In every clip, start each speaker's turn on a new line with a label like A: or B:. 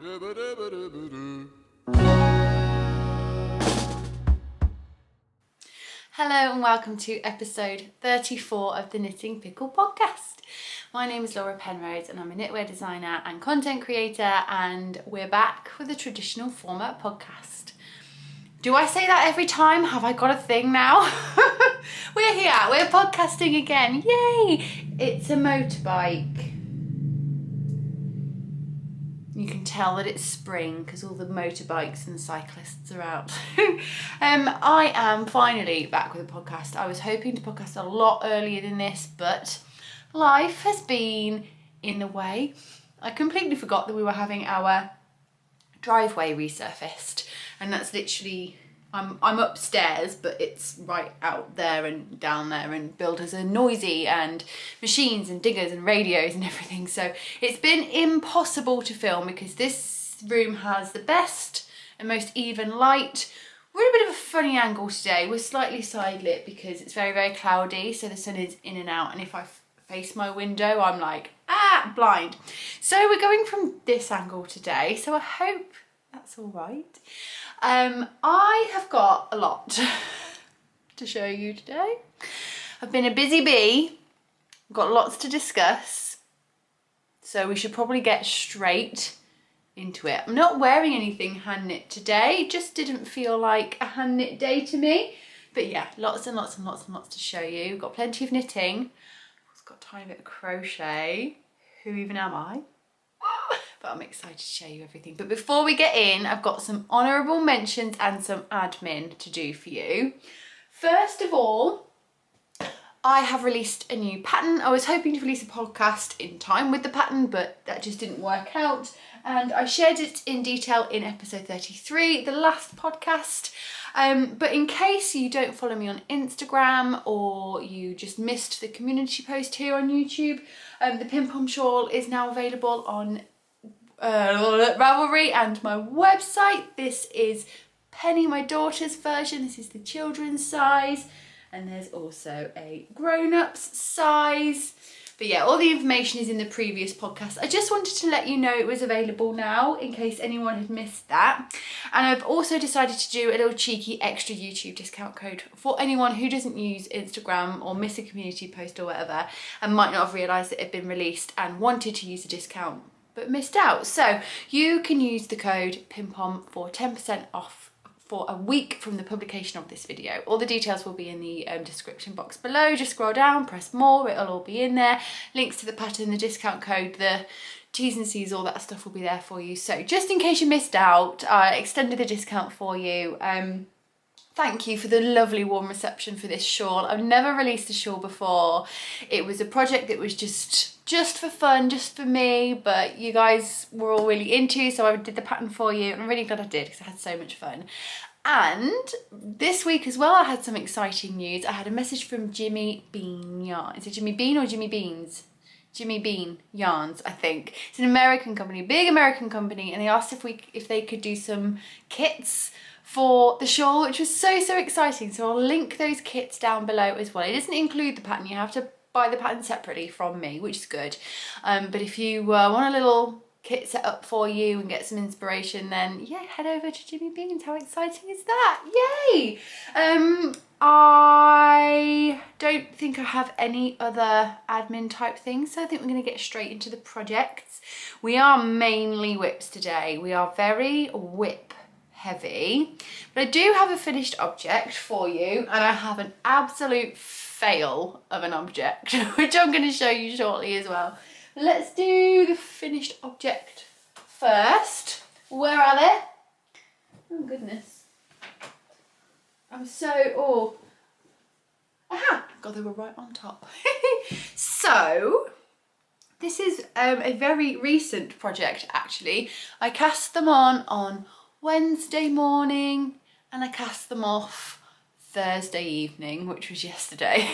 A: Hello and welcome to episode 34 of the Knitting Pickle Podcast. My name is Laura Penrose and I'm a knitwear designer and content creator, and we're back with a traditional format podcast. Do I say that every time? Have I got a thing now? We're here, we're podcasting again, yay! It's a motorbike. You can tell that it's spring because all the motorbikes and cyclists are out. I am finally back with a podcast. I was hoping to podcast a lot earlier than this, but life has been in the way. I completely forgot that we were having our driveway resurfaced, and that's literally, I'm upstairs, but it's right out there and down there, and builders are noisy and machines and diggers and radios and everything. So it's been impossible to film because this room has the best and most even light. We're at a bit of a funny angle today. We're slightly side lit because it's very, very cloudy. So the sun is in and out. And if I face my window, I'm like, blind. So we're going from this angle today. So I hope that's all right. I have got a lot to show you today. I've been a busy bee, I've got lots to discuss, so we should probably get straight into it. I'm not wearing anything hand knit today, it just didn't feel like a hand knit day to me. But yeah, lots and lots and lots and lots to show you. We've got plenty of knitting, I've got a tiny bit of crochet. Who even am I? But I'm excited to show you everything. But before we get in, I've got some honourable mentions and some admin to do for you. First of all, I have released a new pattern. I was hoping to release a podcast in time with the pattern, but that just didn't work out. And I shared it in detail in episode 33, the last podcast. But in case you don't follow me on Instagram or you just missed the community post here on YouTube, the Pimpom shawl is now available on Ravelry and my website. This is Penny, my daughter's version. This is the children's size, and there's also a grown-ups size. But yeah, all the information is in the previous podcast. I just wanted to let you know it was available now in case anyone had missed that. And I've also decided to do a little cheeky extra YouTube discount code for anyone who doesn't use Instagram or miss a community post or whatever and might not have realised it had been released and wanted to use a discount but missed out. So you can use the code Pimpom for 10% off for a week from the publication of this video. All the details will be in the description box below. Just scroll down, press more, it'll all be in there. Links to the pattern, the discount code, the T's and C's, all that stuff will be there for you. So just in case you missed out, I extended the discount for you. Thank you for the lovely warm reception for this shawl. I've never released a shawl before. It was a project that was just for fun, just for me, but you guys were all really into, so I did the pattern for you, and I'm really glad I did because I had so much fun. And this week as well, I had some exciting news. I had a message from Jimmy Bean Yarn. Is it Jimmy Bean or Jimmy Beans? Jimmy Bean Yarns, I think. It's an American company, big American company, and they asked if they could do some kits for the shawl, which was so exciting. So I'll link those kits down below as well. It doesn't include the pattern, you have to buy the pattern separately from me, which is good. But if you want a little kit set up for you and get some inspiration, then yeah, head over to Jimmy Beans. How exciting is that? Yay! I don't think I have any other admin type things, so I think we're going to get straight into the projects. We are mainly whips today. We are very whip heavy, but I do have a finished object for you, and I have an absolute fail of an object which I'm going to show you shortly as well. Let's do the finished object first. Where are they? Oh goodness, I'm so aha, God, they were right on top. So this is a very recent project actually. I cast them on Wednesday morning and I cast them off Thursday evening, which was yesterday.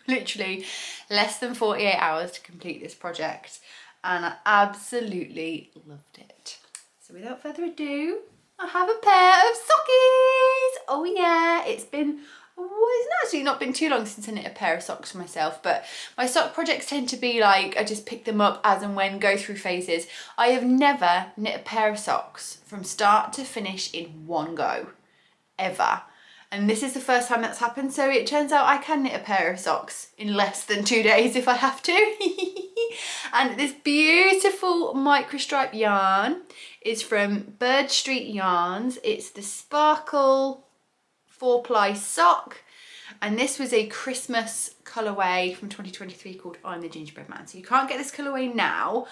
A: Literally less than 48 hours to complete this project, and I absolutely loved it. So without further ado, I have a pair of sockies. Oh yeah, it's been a it's actually not been too long since I knit a pair of socks for myself, but my sock projects tend to be like, I just pick them up as and when, go through phases. I have never knit a pair of socks from start to finish in one go, ever. And this is the first time that's happened, so it turns out I can knit a pair of socks in less than 2 days if I have to. And this beautiful microstripe yarn is from Birdstreet yarns. It's the Sparkle 4-ply sock, and this was a Christmas colourway from 2023 called I'm the Gingerbread Man. So you can't get this colourway now,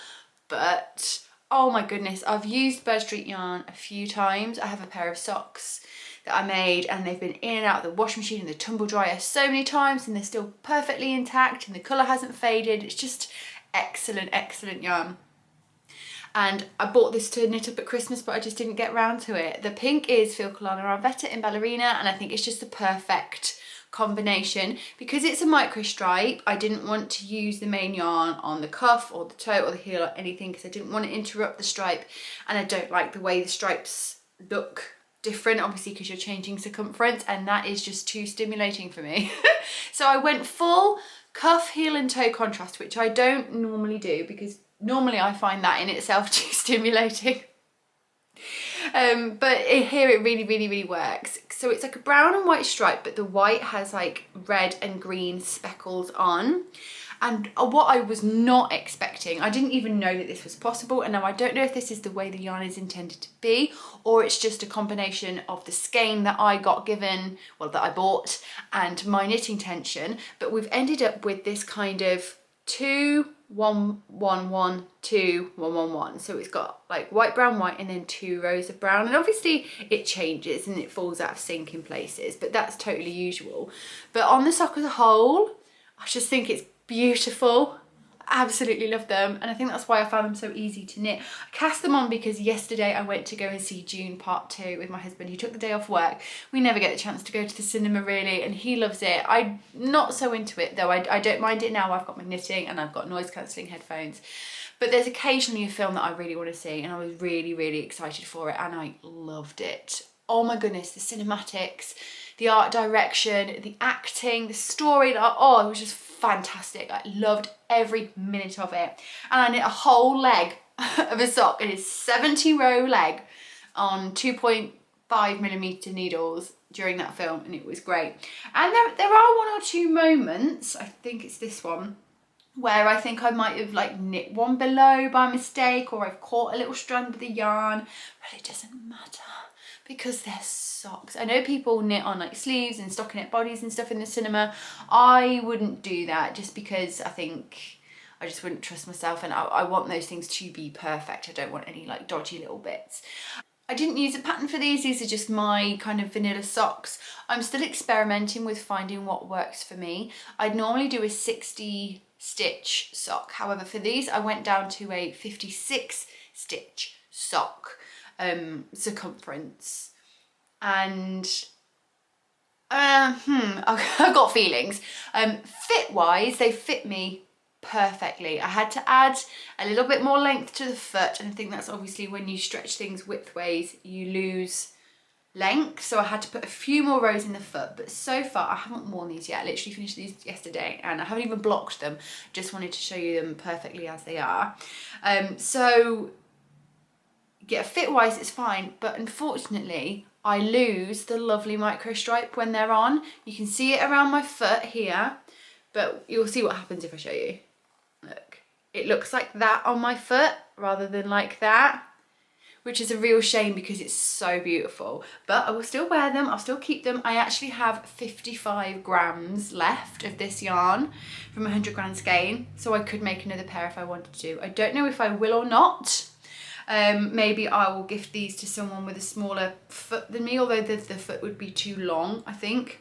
A: but oh my goodness, I've used Birdstreet yarn a few times. I have a pair of socks that I made and they've been in and out of the washing machine and the tumble dryer so many times, and they're still perfectly intact and the colour hasn't faded. It's just excellent, excellent yarn. And I bought this to knit up at Christmas, but I just didn't get round to it. The pink is Filcolana Arwetta in Ballerina, and I think it's just the perfect combination. Because it's a micro stripe, I didn't want to use the main yarn on the cuff or the toe or the heel or anything, because I didn't want to interrupt the stripe, and I don't like the way the stripes look different, obviously, because you're changing circumference, and that is just too stimulating for me. So I went full cuff, heel and toe contrast, which I don't normally do because normally I find that in itself too stimulating. But here it really, really, really works. So it's like a brown and white stripe, but the white has like red and green speckles on. And what I was not expecting, I didn't even know that this was possible. And now I don't know if this is the way the yarn is intended to be, or it's just a combination of the skein that I got given, well, that I bought, and my knitting tension. But we've ended up with this kind of 2 1 1 1 2 1 1 1. So it's got like white, brown, white, and then 2 rows of brown. And obviously it changes and it falls out of sync in places, but that's totally usual. But on the sock as a whole, I just think it's beautiful. I absolutely love them, and I think that's why I found them so easy to knit. I cast them on because yesterday I went to go and see June Part 2 with my husband. He took the day off work. We never get the chance to go to the cinema really, and he loves it. I'm not so into it though. I don't mind it now. I've got my knitting and I've got noise cancelling headphones, but there's occasionally a film that I really want to see, and I was really, really excited for it, and I loved it. Oh my goodness, the cinematics, the art direction, the acting, the story, oh, it was just fantastic. I loved every minute of it. And I knit a whole leg of a sock. It is 70 row leg on 2.5mm needles during that film, and it was great. And there are 1 or 2 moments, I think it's this one, where I think I might have like knit one below by mistake, or I've caught a little strand of the yarn, but it doesn't matter because they're socks. I know people knit on like sleeves and stockinette bodies and stuff in the cinema. I wouldn't do that just because I think I just wouldn't trust myself, and I want those things to be perfect. I don't want any like dodgy little bits. I didn't use a pattern for these. These are just my kind of vanilla socks. I'm still experimenting with finding what works for me. I'd normally do a 60 stitch sock. However, for these I went down to a 56 stitch sock circumference, and I've got feelings. Fit wise, they fit me perfectly. I had to add a little bit more length to the foot, and I think that's obviously when you stretch things widthways you lose length, so I had to put a few more rows in the foot. But so far I haven't worn these yet. I literally finished these yesterday and I haven't even blocked them. Just wanted to show you them perfectly as they are. So yeah, fit wise it's fine, but unfortunately I lose the lovely micro stripe when they're on. You can see it around my foot here, but you'll see what happens if I show you. Look, it looks like that on my foot rather than like that, which is a real shame because it's so beautiful. But I will still wear them, I'll still keep them. I actually have 55 grams left of this yarn from 100 gram skein, so I could make another pair if I wanted to. I don't know if I will or not. Maybe I will gift these to someone with a smaller foot than me, although the foot would be too long, I think.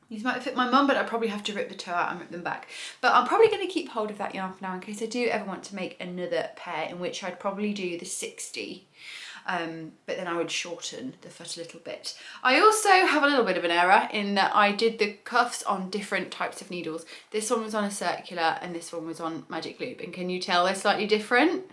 A: These might fit my mum, but I probably have to rip the toe out and rip them back. But I'm probably going to keep hold of that yarn for now in case I do ever want to make another pair, in which I'd probably do the 60. But then I would shorten the foot a little bit. I also have a little bit of an error in that I did the cuffs on different types of needles. This one was on a circular and this one was on magic loop. And can you tell they're slightly different?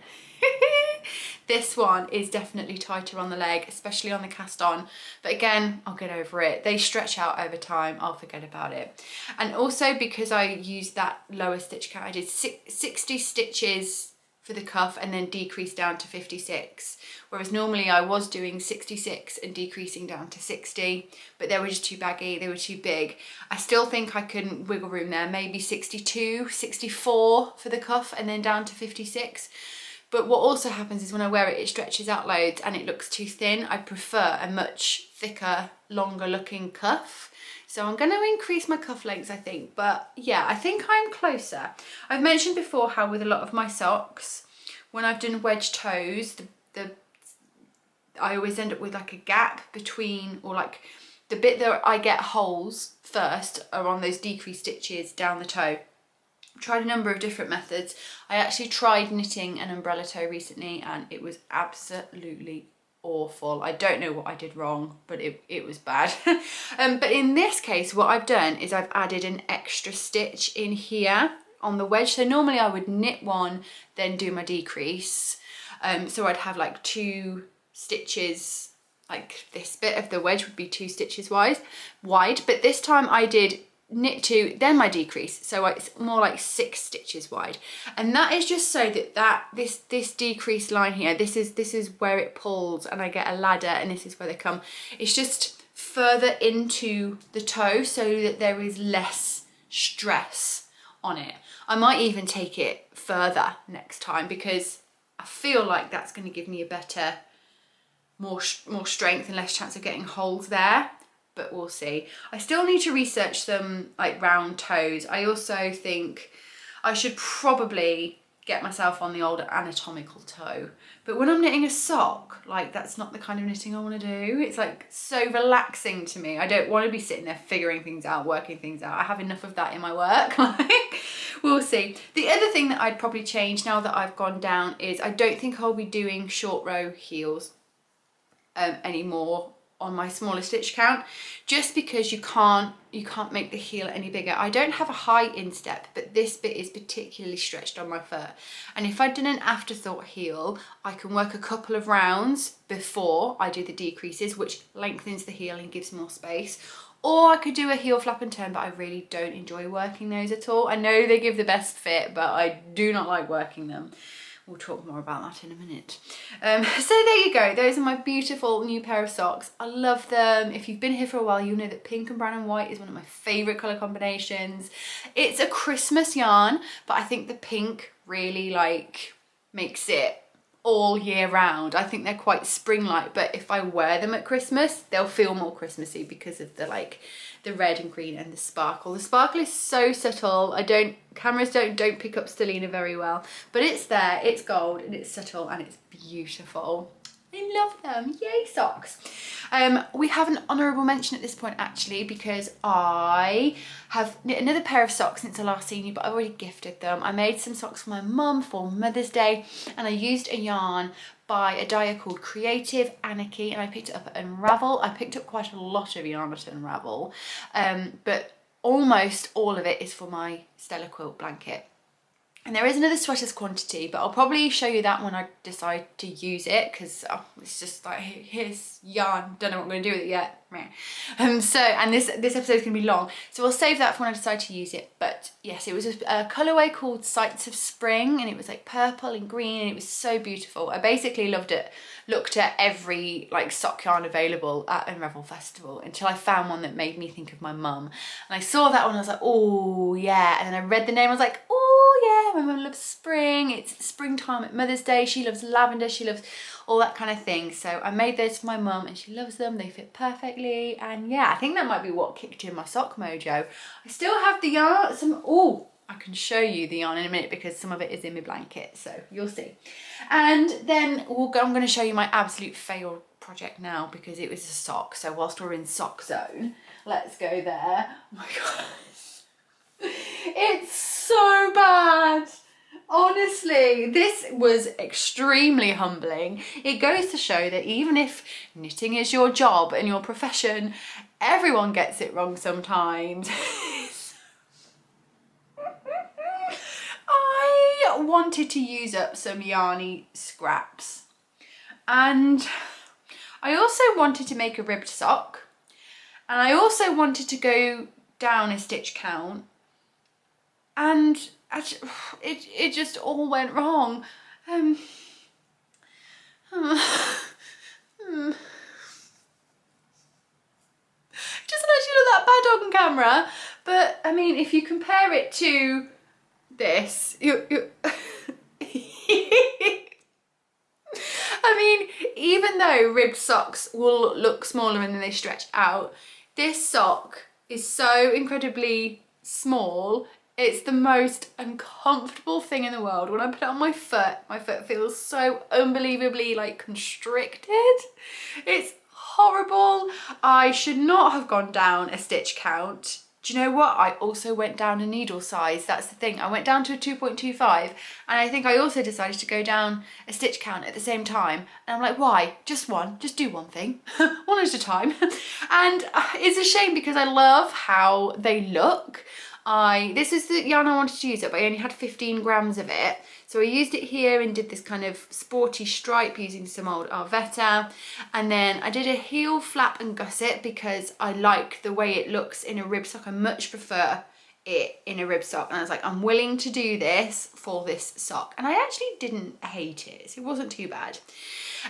A: This one is definitely tighter on the leg, especially on the cast on, but again, I'll get over it. They stretch out over time, I'll forget about it. And also because I used that lower stitch count, I did 60 stitches for the cuff and then decreased down to 56, whereas normally I was doing 66 and decreasing down to 60, but they were just too baggy, they were too big. I still think I can wiggle room there, maybe 62, 64 for the cuff and then down to 56. But what also happens is when I wear it, it stretches out loads and it looks too thin. I prefer a much thicker, longer looking cuff. So I'm going to increase my cuff lengths, I think. But yeah, I think I'm closer. I've mentioned before how with a lot of my socks, when I've done wedge toes, I always end up with like a gap between, or like the bit that I get holes first are on those decreased stitches down the toe. I've tried a number of different methods. I actually tried knitting an umbrella toe recently and it was absolutely awful. I don't know what I did wrong, but it was bad. But in this case, what I've done is I've added an extra stitch in here on the wedge. So normally I would knit one, then do my decrease. So I'd have like 2 stitches, like this bit of the wedge would be 2 stitches wide. But this time I did knit 2, then my decrease, so it's more like 6 stitches wide, and that is just so that this decrease line here, this is where it pulls and I get a ladder, and this is where they come. It's just further into the toe so that there is less stress on it. I might even take it further next time because I feel like that's going to give me a better, more strength and less chance of getting holes there. But we'll see. I still need to research some like round toes. I also think I should probably get myself on the old anatomical toe. But when I'm knitting a sock, like that's not the kind of knitting I want to do. It's like so relaxing to me. I don't want to be sitting there figuring things out, working things out. I have enough of that in my work. We'll see. The other thing that I'd probably change now that I've gone down is I don't think I'll be doing short row heels anymore on my smaller stitch count, just because you can't make the heel any bigger. I don't have a high instep, but this bit is particularly stretched on my foot, and if I'd done an afterthought heel, I can work a couple of rounds before I do the decreases, which lengthens the heel and gives more space. Or I could do a heel flap and turn, but I really don't enjoy working those at all. I know they give the best fit, but I do not like working them. We'll talk more about that in a minute. So there you go. Those are my beautiful new pair of socks. I love them. If you've been here for a while, you know that pink and brown and white is one of my favourite colour combinations. It's a Christmas yarn, but I think the pink really like makes it all year round. I think they're quite spring-like, but if I wear them at Christmas, they'll feel more Christmassy because of the red and green and the sparkle. The sparkle is so subtle. Cameras don't pick up Stellina very well, but it's there, it's gold and it's subtle and it's beautiful. I love them. Yay, socks. We have an honourable mention at this point actually, because I have knit another pair of socks since I last seen you, but I've already gifted them. I made some socks for my mum for Mother's Day, and I used a yarn by a dyer called Creative Anarchy, and I picked it up at Unravel. I picked up quite a lot of yarn at Unravel, but almost all of it is for my Stella Quilt Blanket. And there is another sweaters quantity, but I'll probably show you that when I decide to use it, because it's just like, here's yarn, don't know what I'm going to do with it yet. And this episode is going to be long, so I'll save that for when I decide to use it. But yes, it was a colourway called Sights of Spring, and it was like purple and green, and it was so beautiful. I basically loved it. Looked at every like sock yarn available at Unravel Festival until I found one that made me think of my mum. And I saw that one, I was like, oh yeah. And then I read the name, I was like, oh yeah, my mum loves spring. It's springtime at Mother's Day. She loves lavender, she loves all that kind of thing. So I made those for my mum and she loves them. They fit perfectly. And yeah, I think that might be what kicked in my sock mojo. I still have the yarn, I can show you the yarn in a minute because some of it is in my blanket, so you'll see. And then I'm going to show you my absolute fail project now because it was a sock. So whilst we're in sock zone, let's go there. Oh my gosh, it's so bad. Honestly, this was extremely humbling. It goes to show that even if knitting is your job and your profession, everyone gets it wrong sometimes. I wanted to use up some yarny scraps And I also wanted to make a ribbed sock, and I also wanted to go down a stitch count, and it just all went wrong. Doesn't actually look that bad on camera, but I mean, if you compare it to this, I mean, even though ribbed socks will look smaller and then they stretch out, this sock is so incredibly small. It's the most uncomfortable thing in the world. When I put it on my foot feels so unbelievably like constricted. It's horrible. I should not have gone down a stitch count. Do you know what? I also went down a needle size. That's the thing. I went down to a 2.25, and I think I also decided to go down a stitch count at the same time. And I'm like, why? Just one. Just do one thing. One at a time. And it's a shame because I love how they look. This is the yarn I wanted to use it, but I only had 15 grams of it. So I used it here and did this kind of sporty stripe using some old Arwetta. And then I did a heel flap and gusset because I like the way it looks in a rib sock. I much prefer it in a rib sock. And I was like, I'm willing to do this for this sock. And I actually didn't hate it. So it wasn't too bad.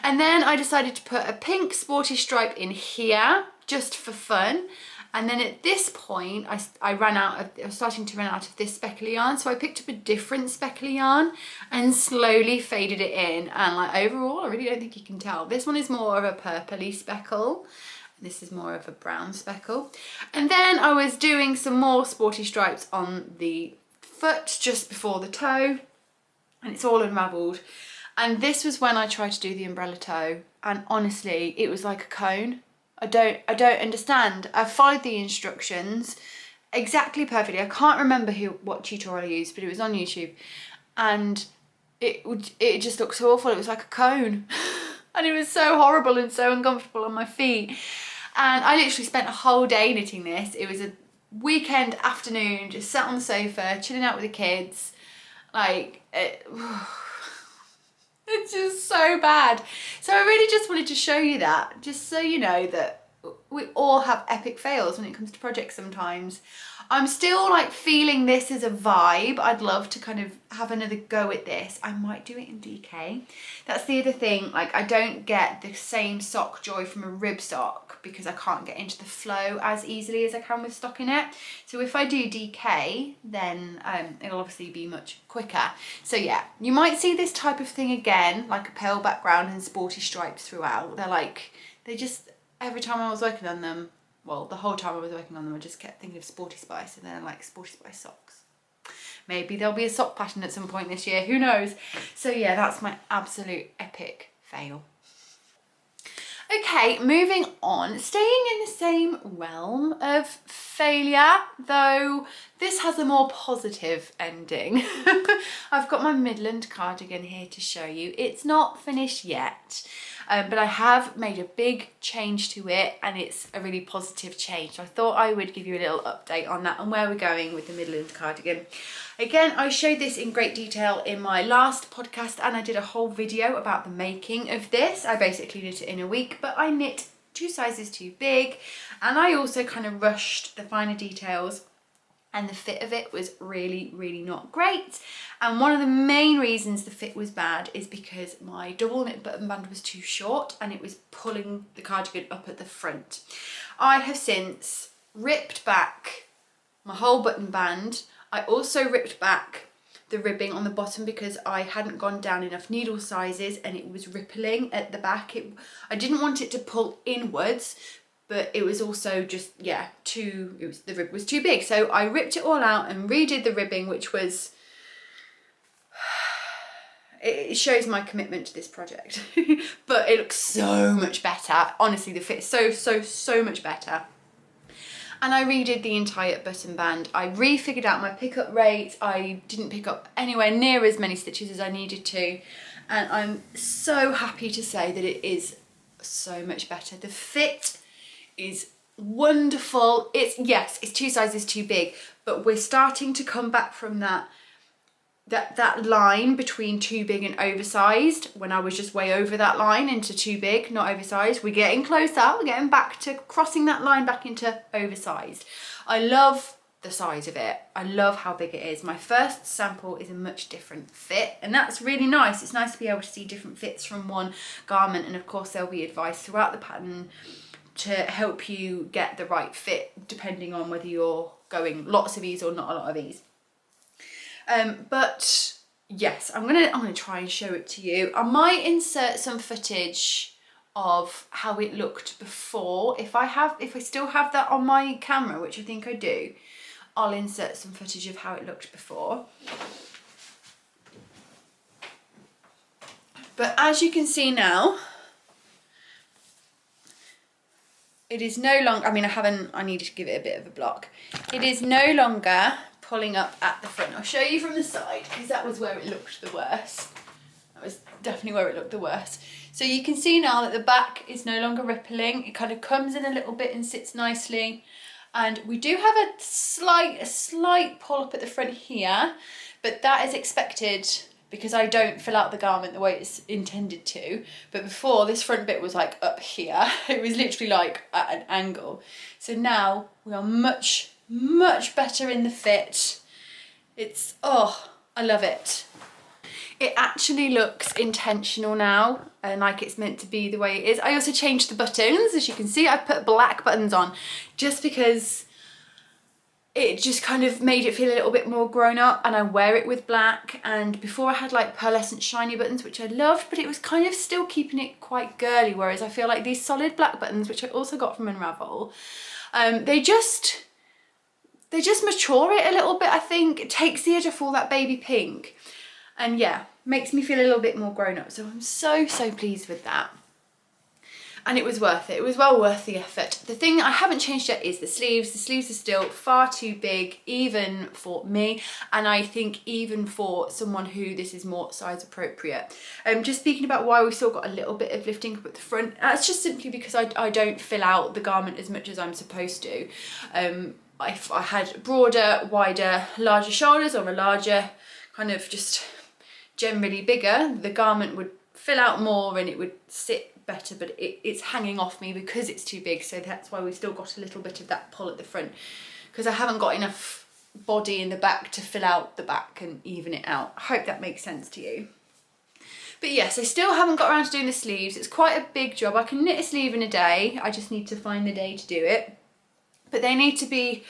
A: And then I decided to put a pink sporty stripe in here just for fun. And then at this point, I was starting to run out of this speckly yarn. So I picked up a different speckly yarn and slowly faded it in. And like overall, I really don't think you can tell. This one is more of a purpley speckle. And this is more of a brown speckle. And then I was doing some more sporty stripes on the foot just before the toe. And it's all unravelled. And this was when I tried to do the umbrella toe. And honestly, it was like a cone. I don't understand. I followed the instructions exactly perfectly. I can't remember what tutorial I used, but it was on YouTube, and it just looked so awful. It was like a cone, and it was so horrible and so uncomfortable on my feet. And I literally spent a whole day knitting this. It was a weekend afternoon, just sat on the sofa, chilling out with the kids. Like it's just so bad. So I really just wanted to show you that, just so you know that we all have epic fails when it comes to projects sometimes. I'm still like feeling this as a vibe. I'd love to kind of have another go at this. I might do it in DK. That's the other thing. Like I don't get the same sock joy from a rib sock because I can't get into the flow as easily as I can with stockinette. So if I do DK, then it'll obviously be much quicker. So yeah, you might see this type of thing again, like a pale background and sporty stripes throughout. They just, every time I was working on them, well, the whole time I was working on them, I just kept thinking of Sporty Spice, and then I like Sporty Spice socks. Maybe there'll be a sock pattern at some point this year, who knows? So yeah, that's my absolute epic fail. Okay, moving on, staying in the same realm of failure, though this has a more positive ending. I've got my Midland cardigan here to show you. It's not finished yet, but I have made a big change to it, and it's a really positive change. So I thought I would give you a little update on that and where we're going with the Midland cardigan. Again, I showed this in great detail in my last podcast, and I did a whole video about the making of this. I basically knit it in a week, but I knit 2 sizes too big, and I also kind of rushed the finer details, and the fit of it was really, really not great. And one of the main reasons the fit was bad is because my double knit button band was too short and it was pulling the cardigan up at the front. I have since ripped back my whole button band. I also ripped back the ribbing on the bottom because I hadn't gone down enough needle sizes and it was rippling at the back. I didn't want it to pull inwards, but it was also just, yeah, the rib was too big. So I ripped it all out and redid the ribbing, which was, it shows my commitment to this project. But it looks so much better. Honestly, the fit is so much better. And I redid the entire button band. I refigured out my pickup rate. I didn't pick up anywhere near as many stitches as I needed to. And I'm so happy to say that it is so much better. The fit is wonderful. Yes, it's 2 sizes too big, but we're starting to come back from that that line between too big and oversized, when I was just way over that line into too big, not oversized. We're getting closer, we're getting back to crossing that line back into oversized. I love the size of it. I love how big it is. My first sample is a much different fit, and that's really nice. It's nice to be able to see different fits from one garment, and of course there'll be advice throughout the pattern to help you get the right fit depending on whether you're going lots of these or not a lot of these. But yes, I'm gonna try and show it to you. I might insert some footage of how it looked before. If I still have that on my camera, which I think I do, I'll insert some footage of how it looked before. But as you can see now, it is no longer, I needed to give it a bit of a block. It is no longer pulling up at the front. I'll show you from the side, because that was where it looked the worst. That was definitely where it looked the worst. So you can see now that the back is no longer rippling. It kind of comes in a little bit and sits nicely. And we do have a slight pull up at the front here, but that is expected because I don't fill out the garment the way it's intended to. But before, this front bit was like up here. It was literally like at an angle. So now we are much better in the fit. It's, oh, I love it. It actually looks intentional now and like it's meant to be the way it is. I also changed the buttons. As you can see, I put black buttons on just because it just kind of made it feel a little bit more grown up, and I wear it with black. And before I had like pearlescent shiny buttons, which I loved, but it was kind of still keeping it quite girly, whereas I feel like these solid black buttons, which I also got from Unravel, they just mature it a little bit, I think. It takes the edge off all that baby pink. And yeah, makes me feel a little bit more grown up. So I'm so pleased with that. And it was worth it. It was well worth the effort. The thing I haven't changed yet is the sleeves. The sleeves are still far too big, even for me. And I think even for someone who this is more size appropriate. Just speaking about why we've still got a little bit of lifting up at the front. That's just simply because I don't fill out the garment as much as I'm supposed to. If I had broader, wider, larger shoulders, or a larger kind of just generally bigger, the garment would fill out more and it would sit better, but it's hanging off me because it's too big. So that's why we've still got a little bit of that pull at the front, because I haven't got enough body in the back to fill out the back and even it out. I hope that makes sense to you. But yes, I still haven't got around to doing the sleeves. It's quite a big job. I can knit a sleeve in a day. I just need to find the day to do it. But they need to be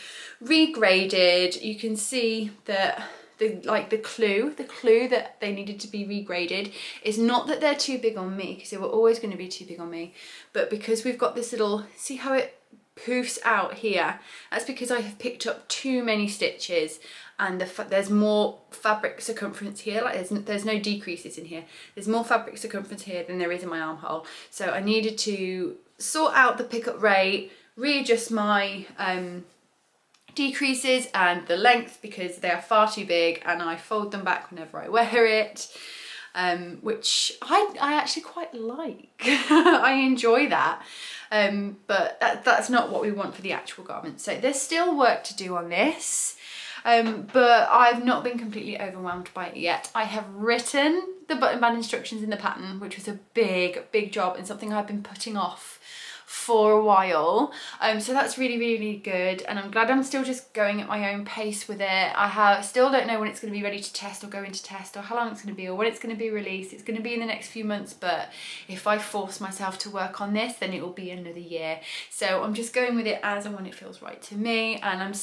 A: regraded. You can see that the clue that they needed to be regraded is not that they're too big on me, because they were always going to be too big on me, but because we've got this little, see how it poofs out here? That's because I have picked up too many stitches, and there's more fabric circumference here. Like there's no decreases in here. There's more fabric circumference here than there is in my armhole. So I needed to sort out the pickup rate, readjust my decreases and the length, because they are far too big and I fold them back whenever I wear it, which I actually quite like. I enjoy that, but that's not what we want for the actual garment. So there's still work to do on this, but I've not been completely overwhelmed by it yet. I have written the button band instructions in the pattern, which was a big job and something I've been putting off for a while, so that's really good, and I'm glad I'm still just going at my own pace with it. I still don't know when it's going to be ready to test or go into test, or how long it's going to be, or when it's going to be released. It's going to be in the next few months, but if I force myself to work on this, then it will be another year. So I'm just going with it as and when it feels right to me, and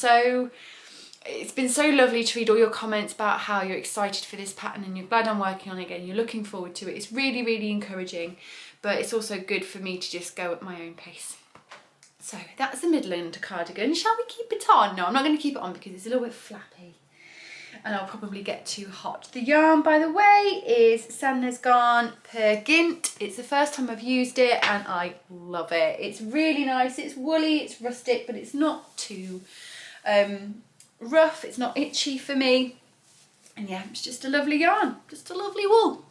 A: it's been so lovely to read all your comments about how you're excited for this pattern and you're glad I'm working on it again, you're looking forward to it. It's really encouraging, but it's also good for me to just go at my own pace. So that's the Midland cardigan. Shall we keep it on? No, I'm not going to keep it on because it's a little bit flappy and I'll probably get too hot. The yarn, by the way, is Sandnes Garn per Gynt. It's the first time I've used it and I love it. It's really nice. It's woolly, it's rustic, but it's not too rough. It's not itchy for me. And yeah, it's just a lovely yarn, just a lovely wool.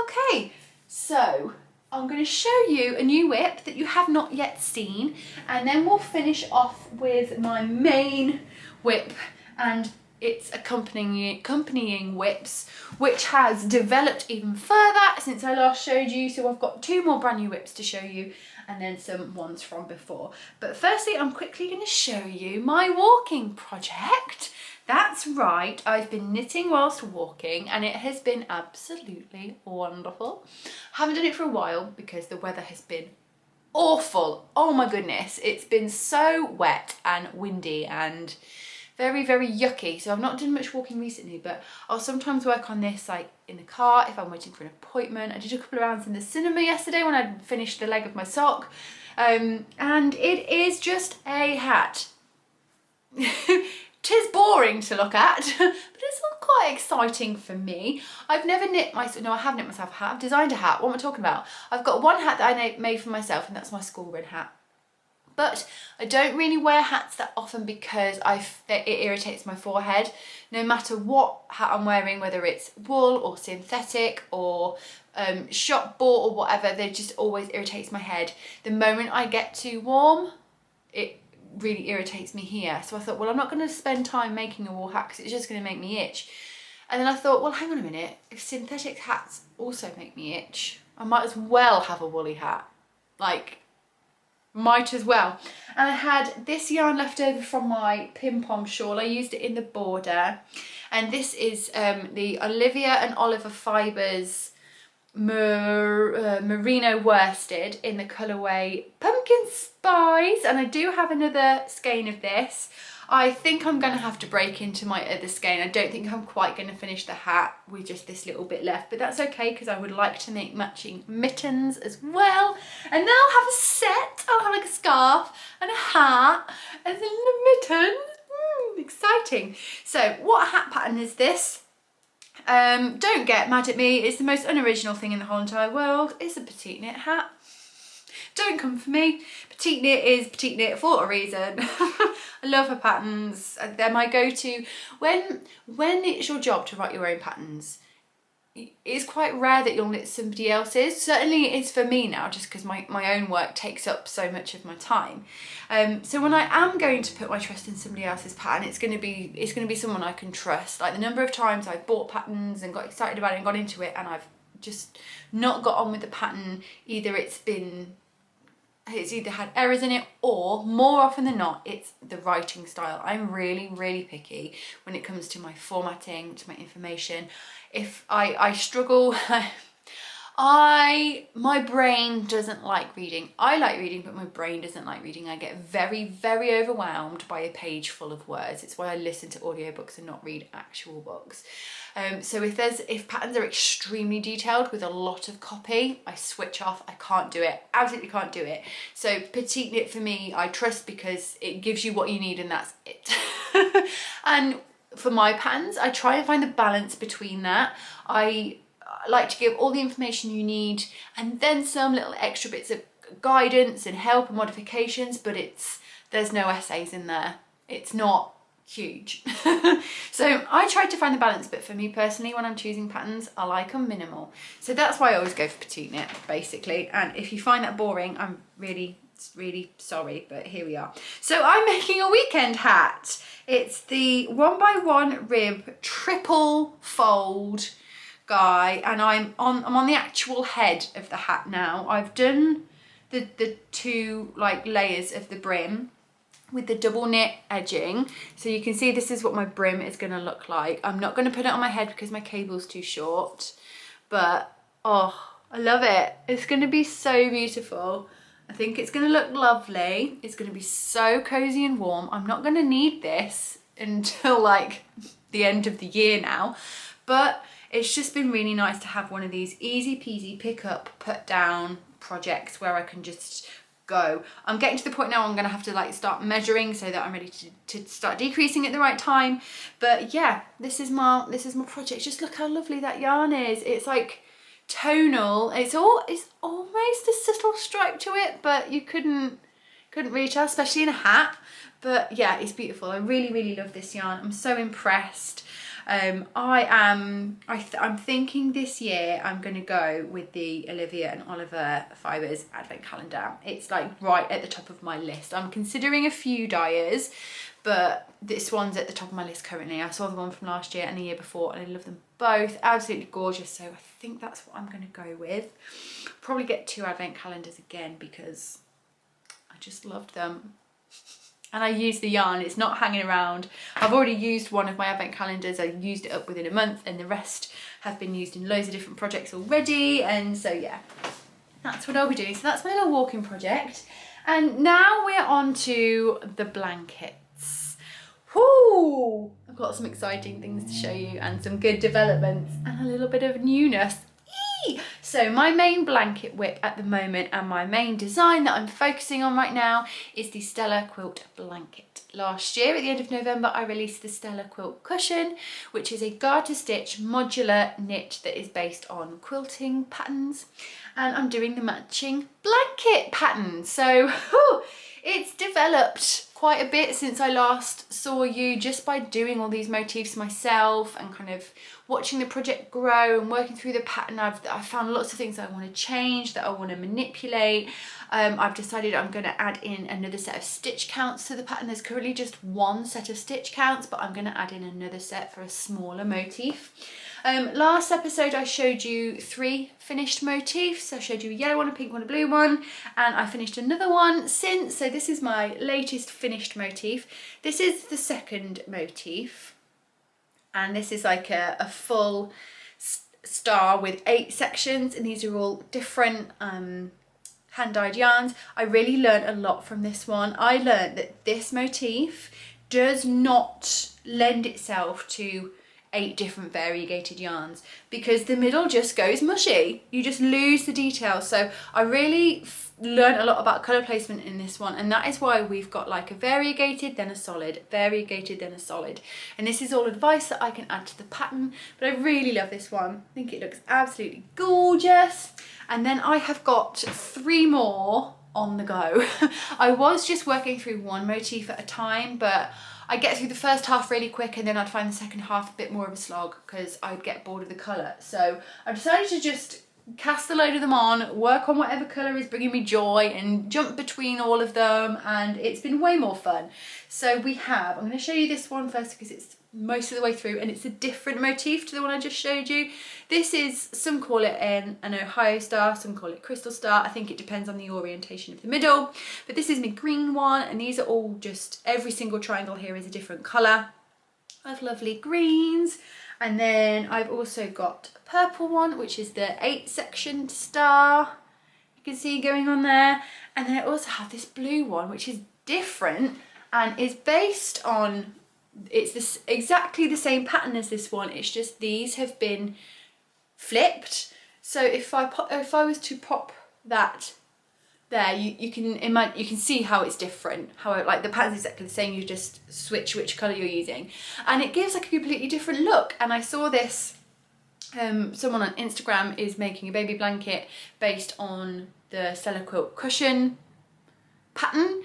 A: Okay, so I'm going to show you a new whip that you have not yet seen, and then we'll finish off with my main whip. And its accompanying whips, which has developed even further since I last showed you. So I've got 2 more brand new whips to show you, and then some ones from before. But firstly, I'm quickly going to show you my walking project. That's right, I've been knitting whilst walking, and it has been absolutely wonderful. Haven't done it for a while because the weather has been awful. Oh my goodness, it's been so wet and windy and very, very yucky. So I've not done much walking recently, but I'll sometimes work on this like in the car if I'm waiting for an appointment. I did a couple of rounds in the cinema yesterday when I'd finished the leg of my sock. And it is just a hat. 'Tis boring to look at, but it's all quite exciting for me. I've never knit myself, no, I have knit myself a hat. I've designed a hat. What am I talking about? I've got one hat that I made for myself, and that's my school run hat. But I don't really wear hats that often because it irritates my forehead. No matter what hat I'm wearing, whether it's wool or synthetic or shop bought or whatever, they just always irritates my head. The moment I get too warm, it really irritates me here. So I thought, well, I'm not going to spend time making a wool hat because it's just going to make me itch. And then I thought, well, hang on a minute. If synthetic hats also make me itch, I might as well have a woolly hat. Like, might as well. And I had this yarn left over from my Pimpom shawl. I used it in the border, and this is the Olivia and Oliver Fibres Merino worsted in the colourway Pumpkin Spice, and I do have another skein of this. I think I'm going to have to break into my other skein. I don't think I'm quite going to finish the hat with just this little bit left, but that's okay because I would like to make matching mittens as well. And then I'll have a set. I'll have like a scarf and a hat and then a mitten. Exciting. So what hat pattern is this? Don't get mad at me. It's the most unoriginal thing in the whole entire world. It's a PetiteKnit hat. Don't come for me. PetiteKnit is PetiteKnit for a reason. I love her patterns. They're my go-to. When it's your job to write your own patterns, it's quite rare that you'll knit somebody else's. Certainly it is for me now, just because my own work takes up so much of my time. So when I am going to put my trust in somebody else's pattern, it's going to be someone I can trust. Like the number of times I've bought patterns and got excited about it and got into it, and I've just not got on with the pattern. It's either had errors in it, or more often than not, it's the writing style. I'm really, really picky when it comes to my formatting, to my information. If I struggle, my brain doesn't like reading. I like reading, but my brain doesn't like reading. I get very, very overwhelmed by a page full of words. It's why I listen to audiobooks and not read actual books. So if patterns are extremely detailed with a lot of copy, I switch off. I can't do it. Absolutely can't do it. So PetiteKnit for me, I trust because it gives you what you need and that's it. And for my patterns, I try and find the balance between that. I like to give all the information you need and then some little extra bits of guidance and help and modifications, but there's no essays in there. It's not huge. So I try to find the balance, but for me personally, when I'm choosing patterns, I like them minimal. So that's why I always go for PetiteKnit, basically. And if you find that boring, I'm really sorry, but here we are. So I'm making a weekend hat. It's the 1x1 rib triple fold guy, and I'm on the actual head of the hat now. I've done the 2 like layers of the brim with the double knit edging, so you can see this is what my brim is going to look like. I'm not going to put it on my head because my cable's too short, but oh, I love it. It's going to be so beautiful. I think it's going to look lovely. It's going to be so cozy and warm. I'm not going to need this until like the end of the year now, but it's just been really nice to have one of these easy peasy pick up, put down projects where I can just go. I'm getting to the point now I'm going to have to like start measuring so that I'm ready to start decreasing at the right time. But yeah, this is my project. Just look how lovely that yarn is. It's like tonal. It's almost a subtle stripe to it, but you couldn't really tell, especially in a hat. But yeah, it's beautiful. I really, really love this yarn. I'm so impressed. I'm thinking this year I'm going to go with the Olivia and Oliver Fibres advent calendar. It's like right at the top of my list. I'm considering a few dyers, but this one's at the top of my list currently. I saw the one from last year and the year before and I love them both. Absolutely gorgeous. So I think that's what I'm going to go with. Probably get 2 advent calendars again because I just loved them. And I used the yarn, it's not hanging around. I've already used one of my advent calendars. I used it up within a month and the rest have been used in loads of different projects already. And so yeah, that's what I'll be doing. So that's my little walking project. And now we're on to the blankets. Whoo! I've got some exciting things to show you and some good developments and a little bit of newness. So my main blanket whip at the moment and my main design that I'm focusing on right now is the Stella Quilt Blanket. Last year at the end of November I released the Stella Quilt Cushion, which is a garter stitch modular knit that is based on quilting patterns, and I'm doing the matching blanket pattern. So it's developed quite a bit since I last saw you, just by doing all these motifs myself and kind of watching the project grow and working through the pattern. I've found lots of things that I want to change, that I want to manipulate. I've decided I'm going to add in another set of stitch counts to the pattern. There's currently just 1 set of stitch counts, but I'm going to add in another set for a smaller motif. Last episode I showed you 3 finished motifs. I showed you a yellow one, a pink one, a blue one, and I finished another one since. So this is my latest finished motif. This is the second motif, and this is like a full star with 8 sections, and these are all different hand-dyed yarns. I really learned a lot from this one. I learned that this motif does not lend itself to 8 different variegated yarns because the middle just goes mushy. You just lose the detail. So I really learned a lot about colour placement in this one, and that is why we've got like a variegated, then a solid, variegated, then a solid. And this is all advice that I can add to the pattern, but I really love this one. I think it looks absolutely gorgeous. And then I have got 3 more on the go. I was just working through 1 motif at a time, but I get through the first half really quick and then I'd find the second half a bit more of a slog because I'd get bored of the colour. So I decided to just cast a load of them on, work on whatever colour is bringing me joy and jump between all of them, and it's been way more fun. So we have, I'm going to show you this one first because it's most of the way through and it's a different motif to the one I just showed you. This is, some call it an Ohio star, some call it crystal star. I think it depends on the orientation of the middle, but this is my green one, and these are all just, every single triangle here is a different colour of lovely greens. And then I've also got a purple one, which is the 8-sectioned star you can see going on there. And then I also have this blue one, which is different and is based on, it's this exactly the same pattern as this one, it's just these have been flipped. So if I was to pop that there, you can see how it's different, how like the pattern's exactly the same, you just switch which colour you're using and it gives like a completely different look. And I saw this, someone on Instagram is making a baby blanket based on the Stella Quilt Cushion pattern,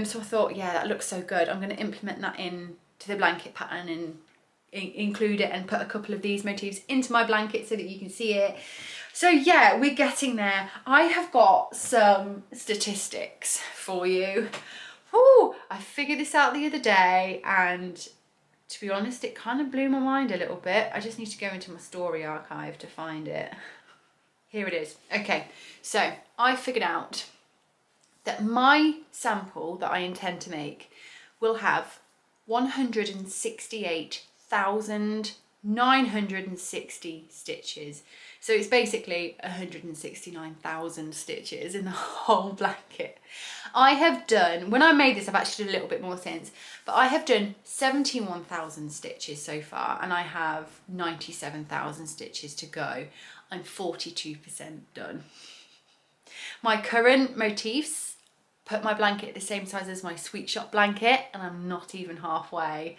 A: so I thought, yeah, that looks so good, I'm going to implement that in to the blanket pattern and include it and put a couple of these motifs into my blanket so that you can see it. So yeah, we're getting there. I have got some statistics for you. Woo! I figured this out the other day and to be honest, it kind of blew my mind a little bit. I just need to go into my story archive to find it. Here it is. Okay, so I figured out that my sample that I intend to make will have 168,960 stitches. So it's basically 169,000 stitches in the whole blanket. I have done, when I made this, I've actually done a little bit more since, but I have done 71,000 stitches so far and I have 97,000 stitches to go. I'm 42% done. My current motifs put my blanket the same size as my Sweet Shop blanket and I'm not even halfway.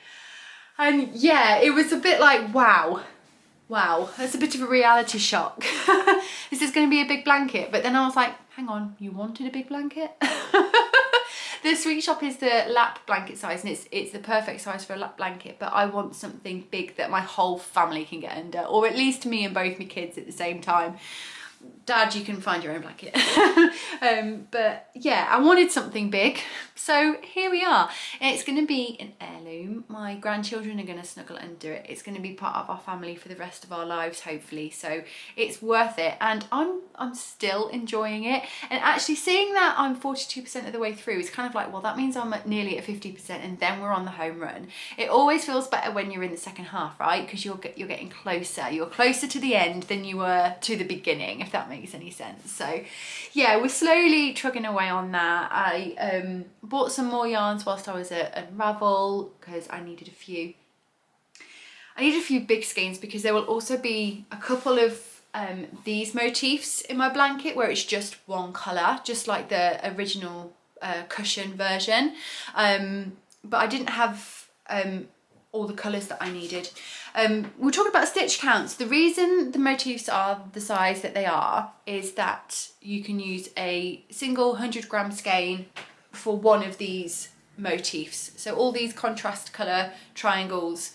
A: And yeah, it was a bit like, wow, that's a bit of a reality shock. This is going to be a big blanket. But then I was like, hang on, you wanted a big blanket? The Sweet Shop is the lap blanket size, and it's the perfect size for a lap blanket, but I want something big that my whole family can get under, or at least me and both my kids at the same time. Dad, you can find your own blanket. But yeah, I wanted something big, so here we are. It's going to be an heirloom. My grandchildren are going to snuggle under it. It's going to be part of our family for the rest of our lives, hopefully, so it's worth it, and I'm still enjoying it. And actually seeing that I'm 42% of the way through is kind of like, well, that means I'm nearly at 50%, and then we're on the home run. It always feels better when you're in the second half, right? Because you're getting closer. You're closer to the end than you were to the beginning, if that makes any sense. So yeah, we're slowly trugging away on that. I bought some more yarns whilst I was at Ravel because I needed a few big skeins, because there will also be a couple of these motifs in my blanket where it's just one colour, just like the original cushion version, but I didn't have all the colours that I needed. We'll talk about stitch counts. The reason the motifs are the size that they are is that you can use a single 100-gram skein for one of these motifs. So all these contrast colour triangles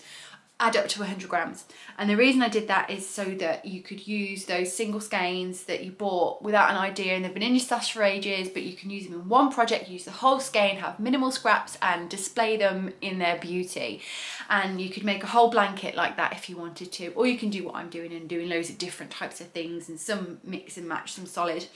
A: add up to 100 grams. And the reason I did that is so that you could use those single skeins that you bought without an idea and they've been in your stash for ages, but you can use them in one project, use the whole skein, have minimal scraps and display them in their beauty. And you could make a whole blanket like that if you wanted to, or you can do what I'm doing and doing loads of different types of things, and some mix and match, some solid.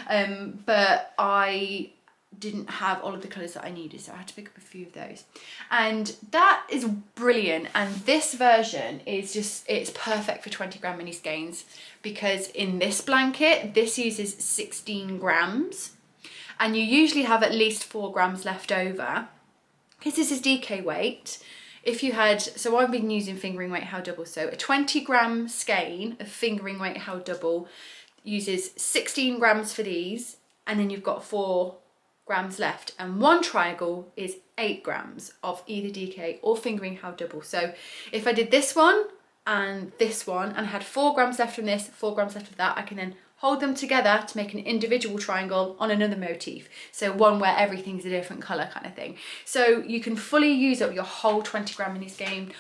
A: But I didn't have all of the colours that I needed, so I had to pick up a few of those, and that is brilliant. And this version is just, it's perfect for 20-gram mini skeins, because in this blanket this uses 16 grams and you usually have at least 4 grams left over, because this is DK weight. If you had, so I've been using fingering weight How Double, so a 20-gram skein of fingering weight How Double uses 16 grams for these, and then you've got 4 grams left, and one triangle is 8 grams of either DK or fingering How Double. So if I did this one and had 4 grams left from this, 4 grams left of that, I can then hold them together to make an individual triangle on another motif. So one where everything's a different colour kind of thing. So you can fully use up your whole 20-gram mini skein,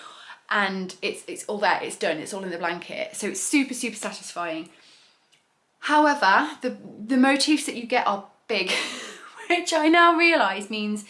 A: and it's all there, it's done, it's all in the blanket. So it's super, super satisfying. However, the motifs that you get are big, which I now realise means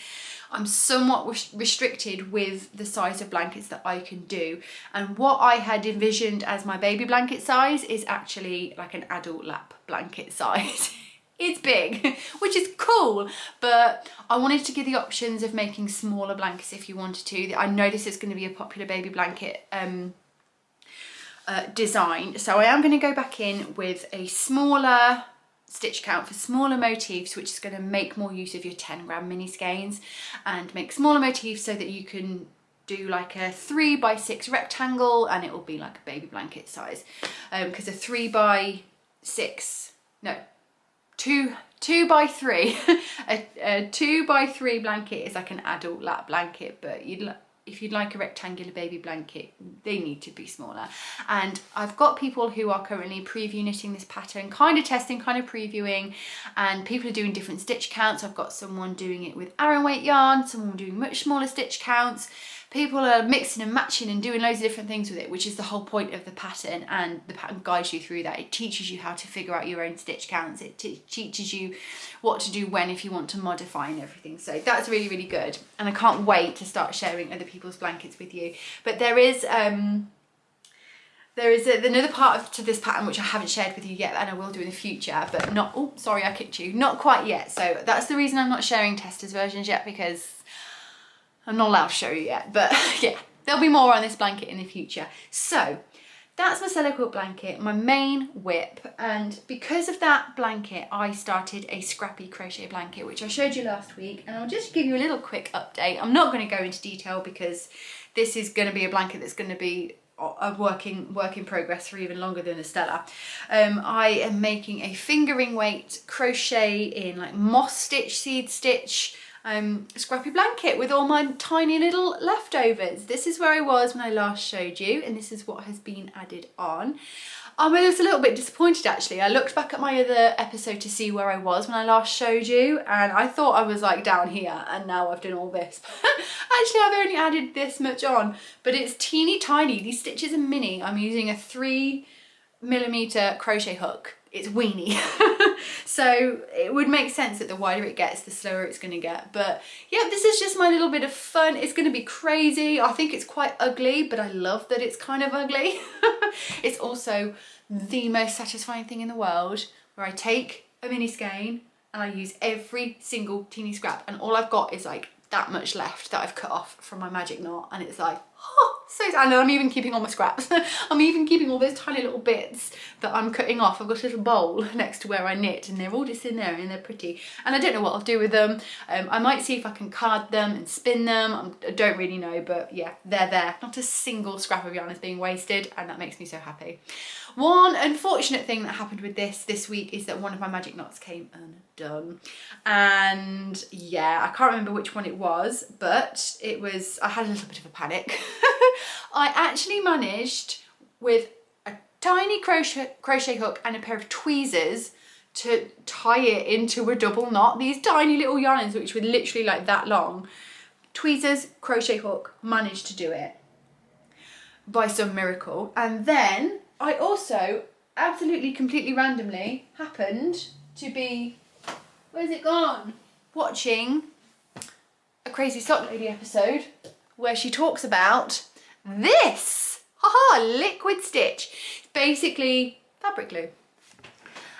A: I'm somewhat restricted with the size of blankets that I can do. And what I had envisioned as my baby blanket size is actually like an adult lap blanket size. It's big, which is cool, but I wanted to give the options of making smaller blankets if you wanted to. I know this is going to be a popular baby blanket design, so I am going to go back in with a smaller stitch count for smaller motifs, which is going to make more use of your 10-gram mini skeins and make smaller motifs so that you can do like a 3x6 rectangle and it will be like a baby blanket size, because a 2x3 a 2x3 blanket is like an adult lap blanket, but if you'd like a rectangular baby blanket, they need to be smaller. And I've got people who are currently preview knitting this pattern, kind of testing, kind of previewing, and people are doing different stitch counts. I've got someone doing it with Aran weight yarn, someone doing much smaller stitch counts. People are mixing and matching and doing loads of different things with it, which is the whole point of the pattern, and the pattern guides you through that. It teaches you how to figure out your own stitch counts. It teaches you what to do when, if you want to modify and everything. So that's really, really good. And I can't wait to start sharing other people's blankets with you. But there is another part to this pattern which I haven't shared with you yet, and I will do in the future, but not, oh, sorry, I kicked you, not quite yet. So that's the reason I'm not sharing testers versions yet, because I'm not allowed to show you yet, but yeah, there'll be more on this blanket in the future. So that's my Stella Quilt Blanket, my main whip, and because of that blanket, I started a scrappy crochet blanket, which I showed you last week, and I'll just give you a little quick update. I'm not going to go into detail because this is going to be a blanket that's going to be a work in progress for even longer than a Stella. I am making a fingering weight crochet in like moss stitch, seed stitch, scrappy blanket with all my tiny little leftovers. This is where I was when I last showed you, and this is what has been added on. I was a little bit disappointed actually. I looked back at my other episode to see where I was when I last showed you, and I thought I was like down here, and now I've done all this. Actually, I've only added this much on, but it's teeny tiny. These stitches are mini. I'm using a 3mm crochet hook. It's weeny. So it would make sense that the wider it gets, the slower it's going to get. But yeah, this is just my little bit of fun. It's going to be crazy. I think it's quite ugly, but I love that it's kind of ugly. It's also the most satisfying thing in the world, where I take a mini skein and I use every single teeny scrap, and all I've got is like that much left that I've cut off from my magic knot, and it's like, oh, so, and I'm even keeping all my scraps. I'm even keeping all those tiny little bits that I'm cutting off. I've got a little bowl next to where I knit, and they're all just in there, and they're pretty. And I don't know what I'll do with them. I might see if I can card them and spin them. I don't really know, but yeah, they're there. Not a single scrap of yarn is being wasted, and that makes me so happy. One unfortunate thing that happened with this week is that one of my magic knots came undone. And yeah, I can't remember which one it was, but it was, I had a little bit of a panic. I actually managed, with a tiny crochet hook and a pair of tweezers, to tie it into a double knot. These tiny little yarns, which were literally like that long. Tweezers, crochet hook, managed to do it by some miracle. And then I also absolutely completely randomly happened to be, where's it gone? Watching a Crazy Sock Lady episode where she talks about this, haha, liquid stitch. Basically fabric glue.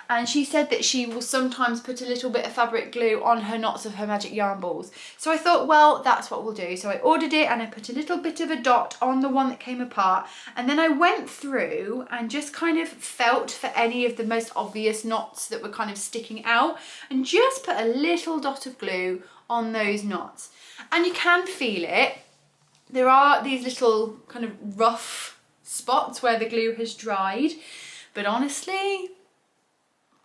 A: And she said that she will sometimes put a little bit of fabric glue on her knots of her magic yarn balls. So I thought, well, that's what we'll do. So I ordered it and I put a little bit of a dot on the one that came apart. And then I went through and just kind of felt for any of the most obvious knots that were kind of sticking out, and just put a little dot of glue on those knots. And you can feel it. There are these little kind of rough spots where the glue has dried, but honestly,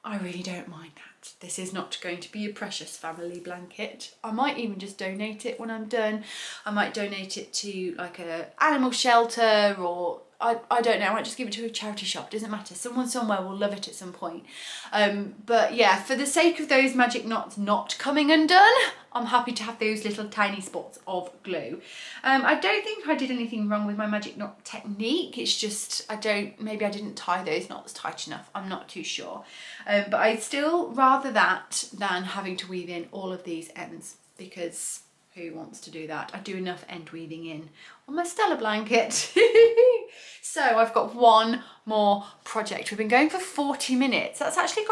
A: I really don't mind that. This is not going to be a precious family blanket. I might even just donate it when I'm done. I might donate it to like a animal shelter, or I don't know, I might just give it to a charity shop, doesn't matter. Someone somewhere will love it at some point. But yeah, for the sake of those magic knots not coming undone, I'm happy to have those little tiny spots of glue. I don't think I did anything wrong with my magic knot technique. It's just, maybe I didn't tie those knots tight enough. I'm not too sure. But I'd still rather that than having to weave in all of these ends, because who wants to do that? I do enough end weaving in on my Stella blanket. So I've got one more project. We've been going for 40 minutes. That's actually